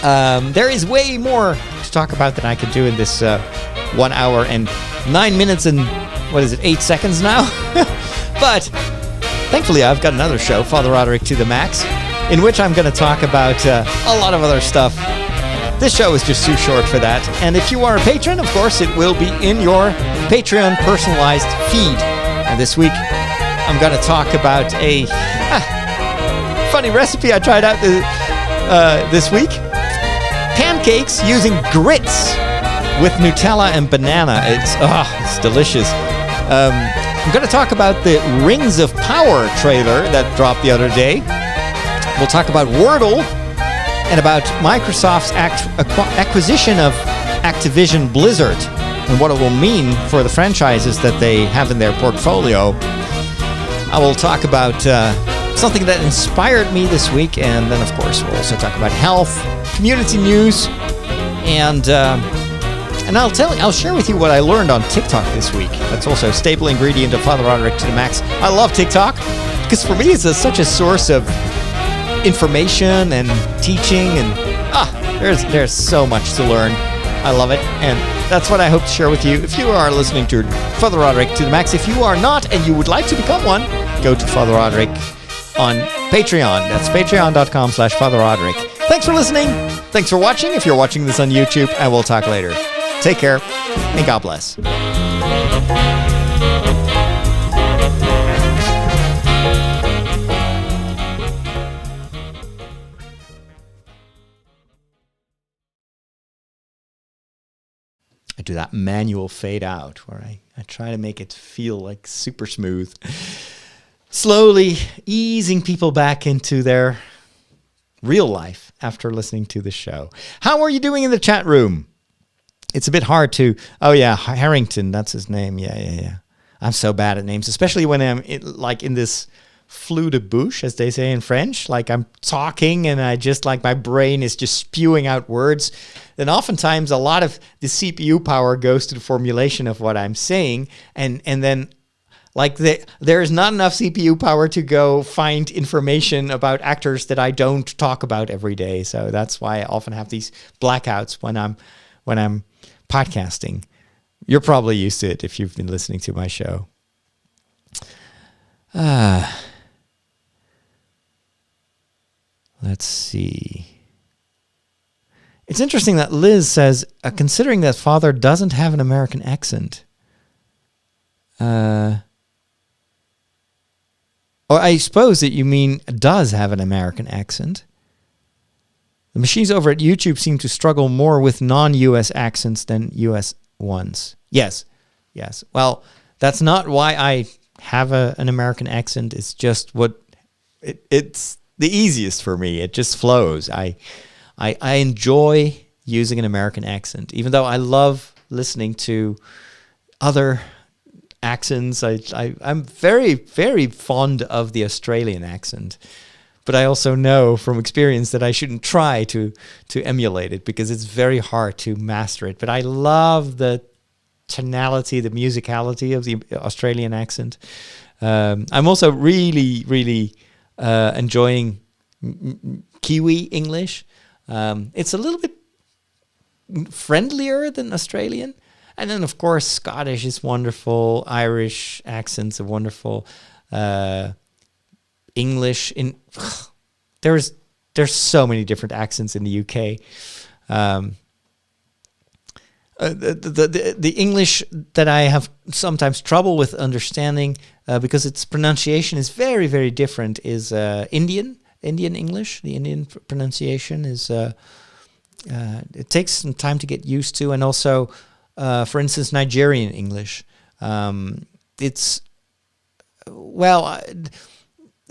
There is way more to talk about than I can do in this 1 hour and 9 minutes and, 8 seconds now? But thankfully, I've got another show, Father Roderick to the Max, in which I'm going to talk about a lot of other stuff. This show is just too short for that. And if you are a patron, of course, it will be in your Patreon personalized feed. And this week, I'm going to talk about a funny recipe I tried out this week. Pancakes using grits with Nutella and banana. It's delicious. I'm going to talk about the Rings of Power trailer that dropped the other day. We'll talk about Wordle and about Microsoft's acquisition of Activision Blizzard and what it will mean for the franchises that they have in their portfolio. I will talk about something that inspired me this week, and then, of course, we'll also talk about health, community news, and I'll share with you what I learned on TikTok this week. That's also a staple ingredient of Father Roderick to the Max. I love TikTok because for me it's such a source of information and teaching, and there's so much to learn. I love it, and that's what I hope to share with you. If you are listening to Father Roderick to the Max, if you are not and you would like to become one, go to Father Roderick on Patreon. That's patreon.com/Father Roderick. Thanks for listening. Thanks for watching. If you're watching this on YouTube, and we'll talk later. Take care, and God bless. I do that manual fade out where I try to make it feel like super smooth. Slowly easing people back into their real life after listening to the show. How are you doing in the chat room? It's a bit hard to... Oh, yeah, Harrington, that's his name. Yeah. I'm so bad at names, especially when I'm in this flou de bouche, as they say in French. Like I'm talking and I just my brain is just spewing out words. Then oftentimes a lot of the CPU power goes to the formulation of what I'm saying. And then there is not enough CPU power to go find information about actors that I don't talk about every day. So that's why I often have these blackouts when I'm podcasting. You're probably used to it if you've been listening to my show. Let's see. It's interesting that Liz says, considering that Father doesn't have an American accent. Or I suppose that you mean does have an American accent. The machines over at YouTube seem to struggle more with non-US accents than US ones. Yes. Well, that's not why I have an American accent. It's just it's the easiest for me. It just flows. I enjoy using an American accent, even though I love listening to other accents. I'm very, very fond of the Australian accent. But I also know from experience that I shouldn't try to emulate it because it's very hard to master it. But I love the tonality, the musicality of the Australian accent. I'm also really, really enjoying Kiwi English. It's a little bit friendlier than Australian. And then, of course, Scottish is wonderful. Irish accents are wonderful. English there's so many different accents in the UK. The English that I have sometimes trouble with understanding because its pronunciation is very, very different is Indian English. The Indian pronunciation is it takes some time to get used to, and also for instance Nigerian English.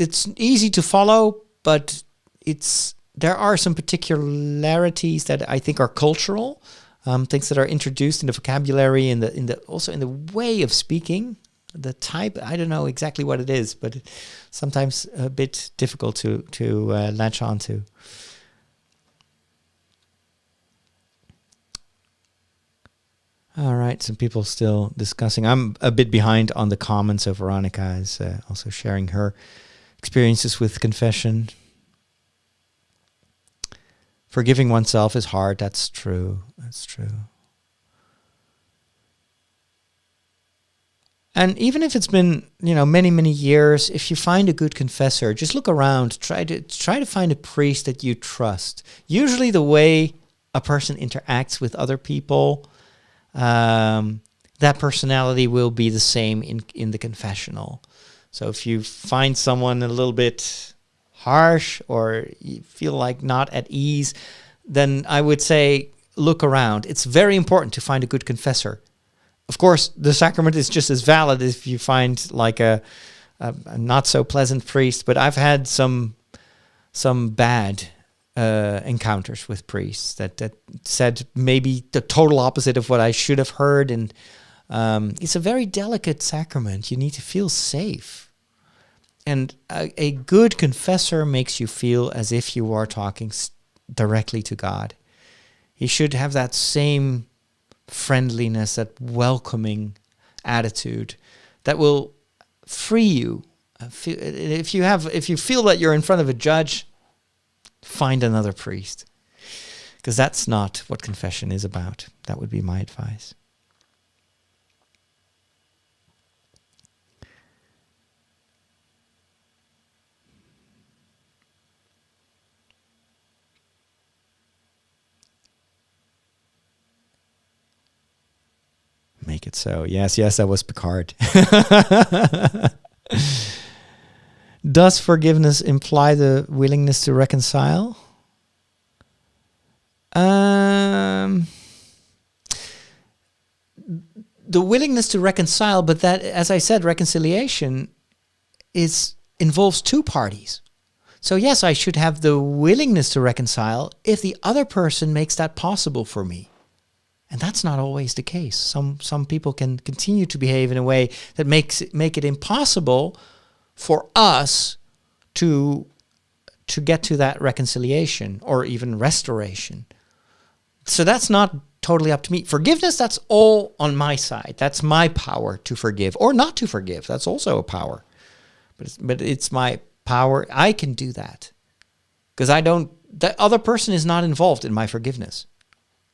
It's easy to follow, but there are some particularities that I think are cultural, things that are introduced in the vocabulary and also in the way of speaking, the type. I don't know exactly what it is, but it's sometimes a bit difficult to latch onto. All right, some people still discussing. I'm a bit behind on the comments, so Veronica is also sharing her experiences with confession. Forgiving oneself is hard. That's true. That's true. And even if it's been, many, many years, if you find a good confessor, just look around. Try to find a priest that you trust. Usually the way a person interacts with other people, that personality will be the same in the confessional. So if you find someone a little bit harsh or you feel like not at ease, then I would say look around. It's very important to find a good confessor. Of course, the sacrament is just as valid if you find like a not so pleasant priest, but I've had some bad encounters with priests that said maybe the total opposite of what I should have heard, and it's a very delicate sacrament. You need to feel safe. And a good confessor makes you feel as if you are talking directly to God. He should have that same friendliness, that welcoming attitude that will free you. If you feel that you're in front of a judge, find another priest, because that's not what confession is about. That would be my advice. Make it so. Yes, that was Picard. Does forgiveness imply the willingness to reconcile? The willingness to reconcile, but that, as I said, reconciliation involves two parties. So yes, I should have the willingness to reconcile if the other person makes that possible for me. And that's not always the case. Some people can continue to behave in a way that make it impossible for us to get to that reconciliation or even restoration. So that's not totally up to me. Forgiveness, that's all on my side. That's my power to forgive or not to forgive. That's also a power. But it's my power. I can do that. Because the other person is not involved in my forgiveness.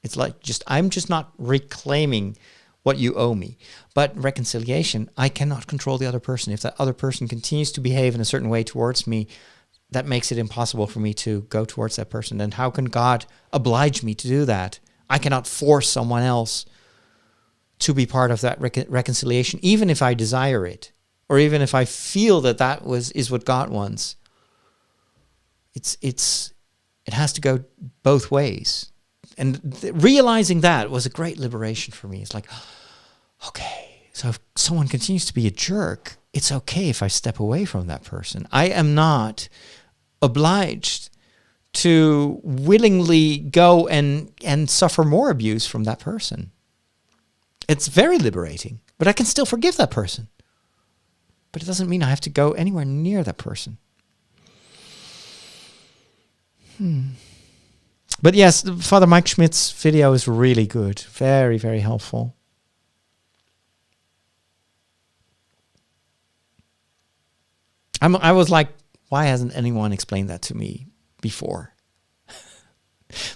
It's like I'm just not reclaiming what you owe me. But reconciliation, I cannot control the other person. If that other person continues to behave in a certain way towards me, that makes it impossible for me to go towards that person. And how can God oblige me to do that? I cannot force someone else to be part of that reconciliation, even if I desire it, or even if I feel that is what God wants. It has to go both ways. And realizing that was a great liberation for me. It's like, okay, so if someone continues to be a jerk, it's okay if I step away from that person. I am not obliged to willingly go and suffer more abuse from that person. It's very liberating, but I can still forgive that person. But it doesn't mean I have to go anywhere near that person. But yes, Father Mike Schmidt's video is really good. Very, very helpful. I was like, why hasn't anyone explained that to me before?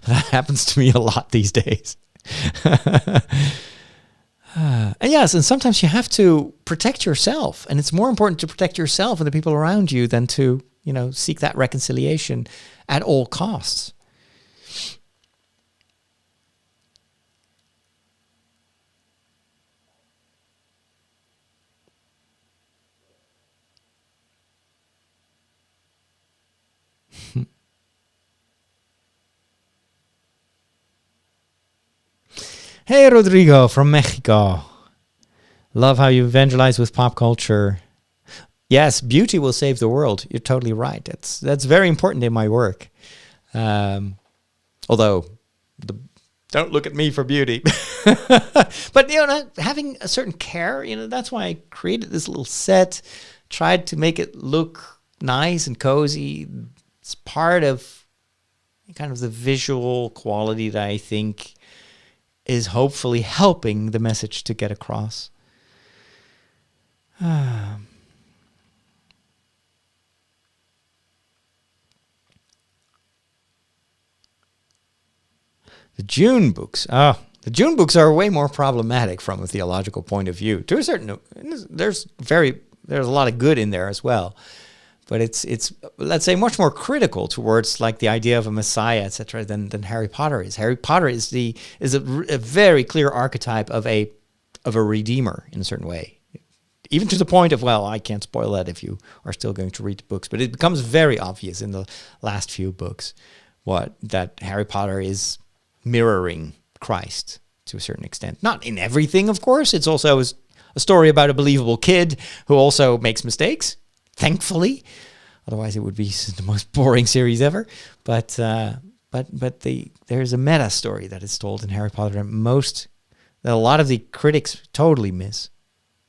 That happens to me a lot these days. And yes, and sometimes you have to protect yourself. And it's more important to protect yourself and the people around you than to, seek that reconciliation at all costs. Hey, Rodrigo from Mexico. Love how you evangelize with pop culture. Yes, beauty will save the world. You're totally right. That's very important in my work. Although, don't look at me for beauty. But, having a certain care, that's why I created this little set, tried to make it look nice and cozy. It's part of kind of the visual quality that I think is hopefully helping the message to get across. The June books. Oh, the June books are way more problematic from a theological point of view. To a certain, there's a lot of good in there as well, but it's let's say much more critical towards like the idea of a Messiah, etc. than Harry Potter is. Harry Potter is a very clear archetype of a redeemer in a certain way, even to the point of, well, I can't spoil that if you are still going to read the books, but it becomes very obvious in the last few books that Harry Potter is mirroring Christ to a certain extent. Not in everything, of course. It's also a story about a believable kid who also makes mistakes, thankfully. Otherwise, it would be the most boring series ever. But there's a meta story that is told in Harry Potter that a lot of the critics totally miss.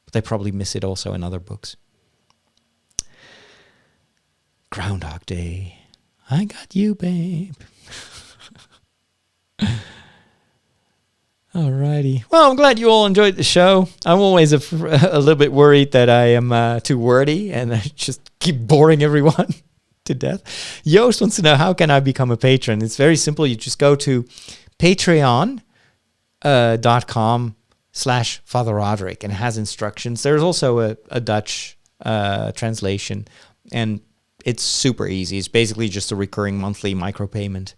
But they probably miss it also in other books. Groundhog Day. I got you, babe. Alrighty. Well, I'm glad you all enjoyed the show. I'm always a little bit worried that I am too wordy and I just keep boring everyone to death. Joost wants to know, how can I become a patron? It's very simple. You just go to patreon.com/Father Roderick, and it has instructions. There's also a Dutch translation, and it's super easy. It's basically just a recurring monthly micropayment.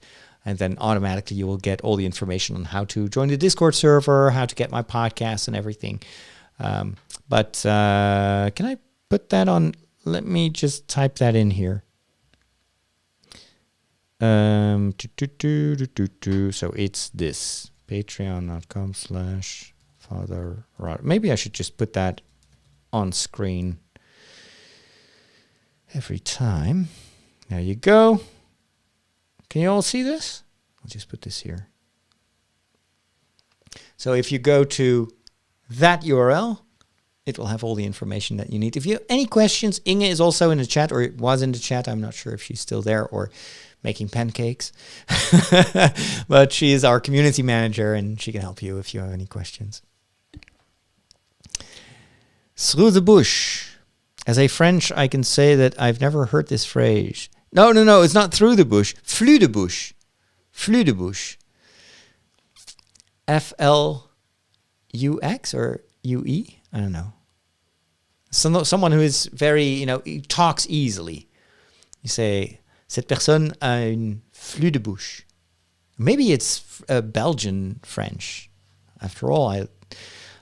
And then automatically you will get all the information on how to join the Discord server, how to get my podcast and everything. But can I put that on? Let me just type that in here. So it's this, patreon.com/Father Roderick. Maybe I should just put that on screen every time. There you go. Can you all see this? I'll just put this here. So if you go to that URL, it will have all the information that you need. If you have any questions, Inge is also in the chat, or was in the chat. I'm not sure if she's still there or making pancakes. But she is our community manager, and she can help you if you have any questions. Through the bush. As a French, I can say that I've never heard this phrase. No, it's not through the bush. Flux de bush. Flux de bush. FLUX or UE? I don't know. Someone who is very, he talks easily. You say, cette personne a une flux de bouche. Maybe it's Belgian French. After all,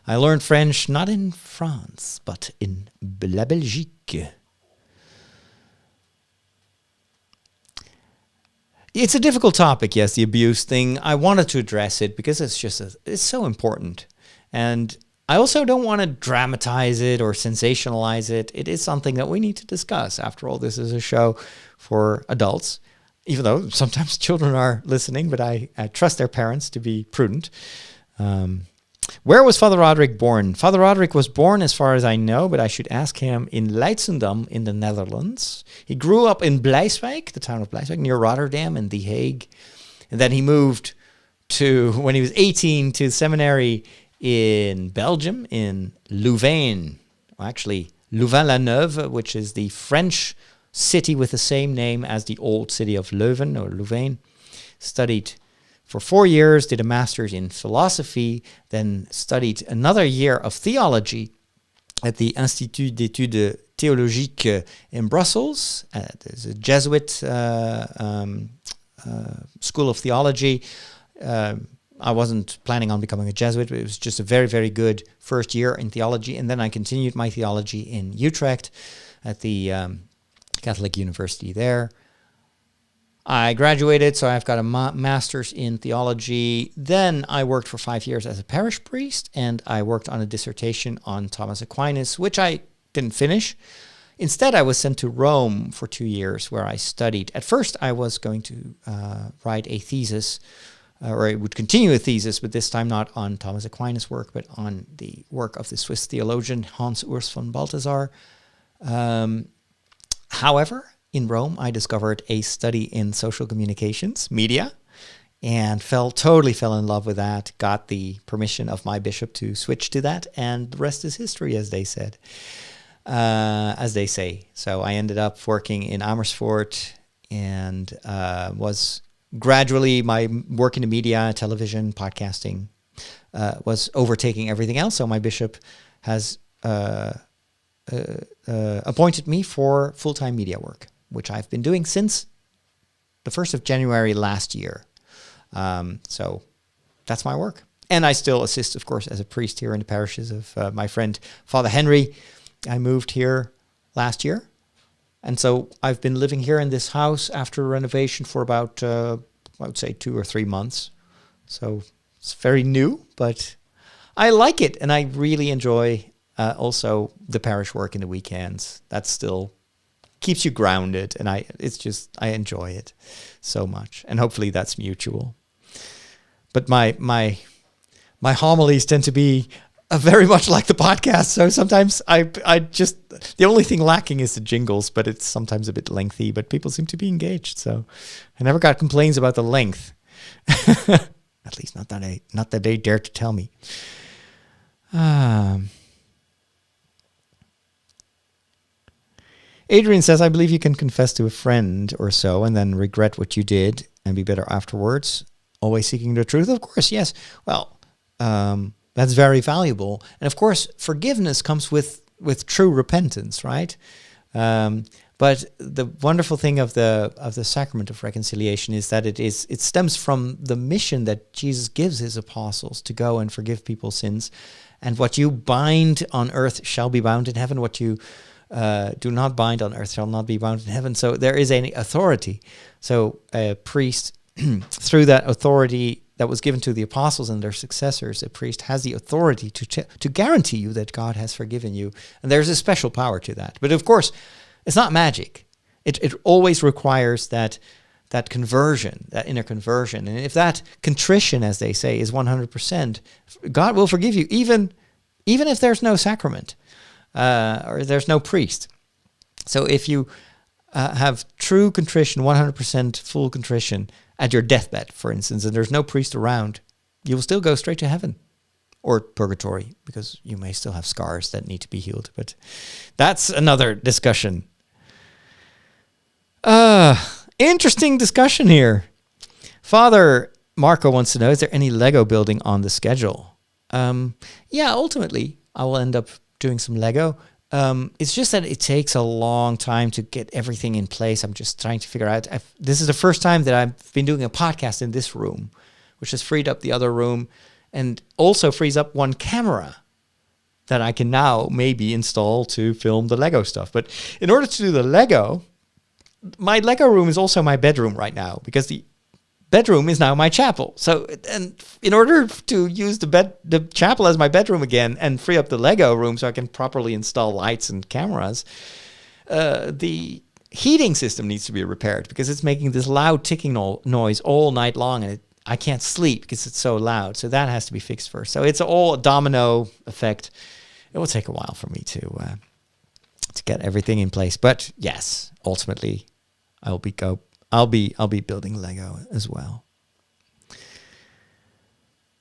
I learned French not in France, but in la Belgique. It's a difficult topic, yes, the abuse thing. I wanted to address it because it's so important. And I also don't want to dramatize it or sensationalize it. It is something that we need to discuss. After all, this is a show for adults, even though sometimes children are listening, but I trust their parents to be prudent. Where was Father Roderick born? Father Roderick was born, as far as I know, but I should ask him, in Leidschendam in the Netherlands. He grew up in Bleiswijk, the town of Bleiswijk, near Rotterdam and The Hague. And then he moved when he was 18, to seminary in Belgium, in Louvain. Well, actually, Louvain-la-Neuve, which is the French city with the same name as the old city of Leuven or Louvain. Studied for 4 years, did a master's in philosophy, then studied another year of theology at the Institut d'études théologiques in Brussels. There's a Jesuit school of theology. I wasn't planning on becoming a Jesuit, but it was just a very, very good first year in theology. And then I continued my theology in Utrecht at the Catholic University there. I graduated, so I've got a master's in theology. Then I worked for 5 years as a parish priest, and I worked on a dissertation on Thomas Aquinas, which I didn't finish. Instead, I was sent to Rome for 2 years, where I studied. At first, I was going to write a thesis, or I would continue a thesis, but this time not on Thomas Aquinas' work, but on the work of the Swiss theologian Hans Urs von Balthasar. However, in Rome, I discovered a study in social communications, media, and totally fell in love with that, got the permission of my bishop to switch to that, and the rest is history, as they say. So I ended up working in Amersfoort and was gradually my work in the media, television, podcasting was overtaking everything else. So my bishop has appointed me for full-time media work, which I've been doing since the 1st of January last year. So that's my work. And I still assist, of course, as a priest here in the parishes of my friend Father Henry. I moved here last year. And so I've been living here in this house after renovation for about, I would say 2 or 3 months. So it's very new, but I like it. And I really enjoy also the parish work in the weekends. That still keeps you grounded. And I enjoy it so much. And hopefully that's mutual. But my homilies tend to be very much like the podcast. So sometimes I just, the only thing lacking is the jingles, but it's sometimes a bit lengthy, but people seem to be engaged. So I never got complaints about the length. At least not that they dare to tell me. Adrian says, I believe you can confess to a friend or so and then regret what you did and be better afterwards. Always seeking the truth? Of course, yes. Well, that's very valuable. And of course, forgiveness comes with true repentance, right? But the wonderful thing of the sacrament of reconciliation is that it stems from the mission that Jesus gives his apostles to go and forgive people's sins. And what you bind on earth shall be bound in heaven. What you do not bind on earth shall not be bound in heaven. So there is an authority. So a priest, through that authority that was given to the apostles and their successors, a priest has the authority to guarantee you that God has forgiven you. And there's a special power to that. But of course, it's not magic. It always requires that conversion, that inner conversion. And if that contrition, as they say, is 100%, God will forgive you, even if there's no sacrament or there's no priest. So if you have true contrition, 100% full contrition at your deathbed, for instance, and there's no priest around, you will still go straight to heaven or purgatory, because you may still have scars that need to be healed. But that's another discussion. Interesting discussion here. Father Marco wants to know, is there any Lego building on the schedule? Yeah, ultimately, I will end up doing some Lego. It's just that it takes a long time to get everything in place. I'm just trying to figure out. This is the first time that I've been doing a podcast in this room, which has freed up the other room and also frees up one camera that I can now maybe install to film the Lego stuff. But in order to do the Lego, my Lego room is also my bedroom right now, because the bedroom is now my chapel. So, and in order to use the chapel as my bedroom again and free up the Lego room so I can properly install lights and cameras, the heating system needs to be repaired, because it's making this loud ticking noise all night long, and I can't sleep because it's so loud. So that has to be fixed first. So it's all a domino effect. It will take a while for me to get everything in place. But yes, ultimately, I'll be building Lego as well.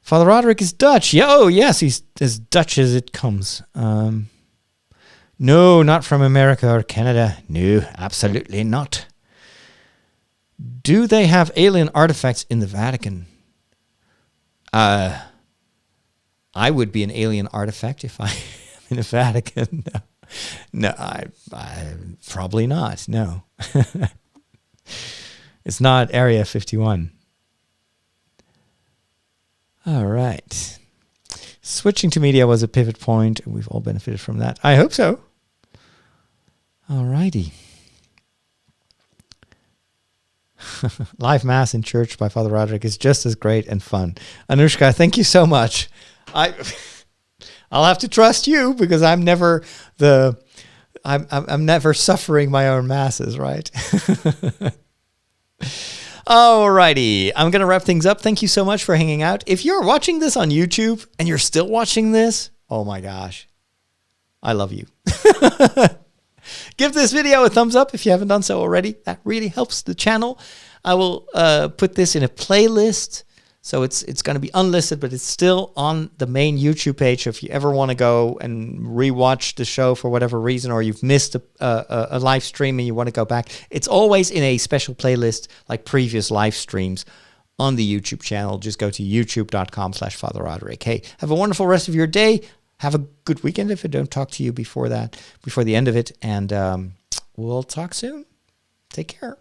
Father Roderick is Dutch. Yeah, oh yes, he's as Dutch as it comes. No, not from America or Canada. No, absolutely not. Do they have alien artifacts in the Vatican? I would be an alien artifact if I am in the Vatican. No, I probably not. No. It's not Area 51. All right. Switching to media was a pivot point, and we've all benefited from that. I hope so. All righty. Live Mass in church by Father Roderick is just as great and fun. Anushka, thank you so much. I'll have to trust you, because I'm never I'm never suffering my own masses, right? Alrighty, I'm going to wrap things up. Thank you so much for hanging out. If you're watching this on YouTube and you're still watching this, oh my gosh, I love you. Give this video a thumbs up if you haven't done so already. That really helps the channel. I will put this in a playlist So it's going to be unlisted, but it's still on the main YouTube page. So if you ever want to go and rewatch the show for whatever reason, or you've missed a live stream and you want to go back, it's always in a special playlist like previous live streams on the YouTube channel. Just go to youtube.com/Father Roderick. Hey, have a wonderful rest of your day. Have a good weekend if I don't talk to you before the end of it. And we'll talk soon. Take care.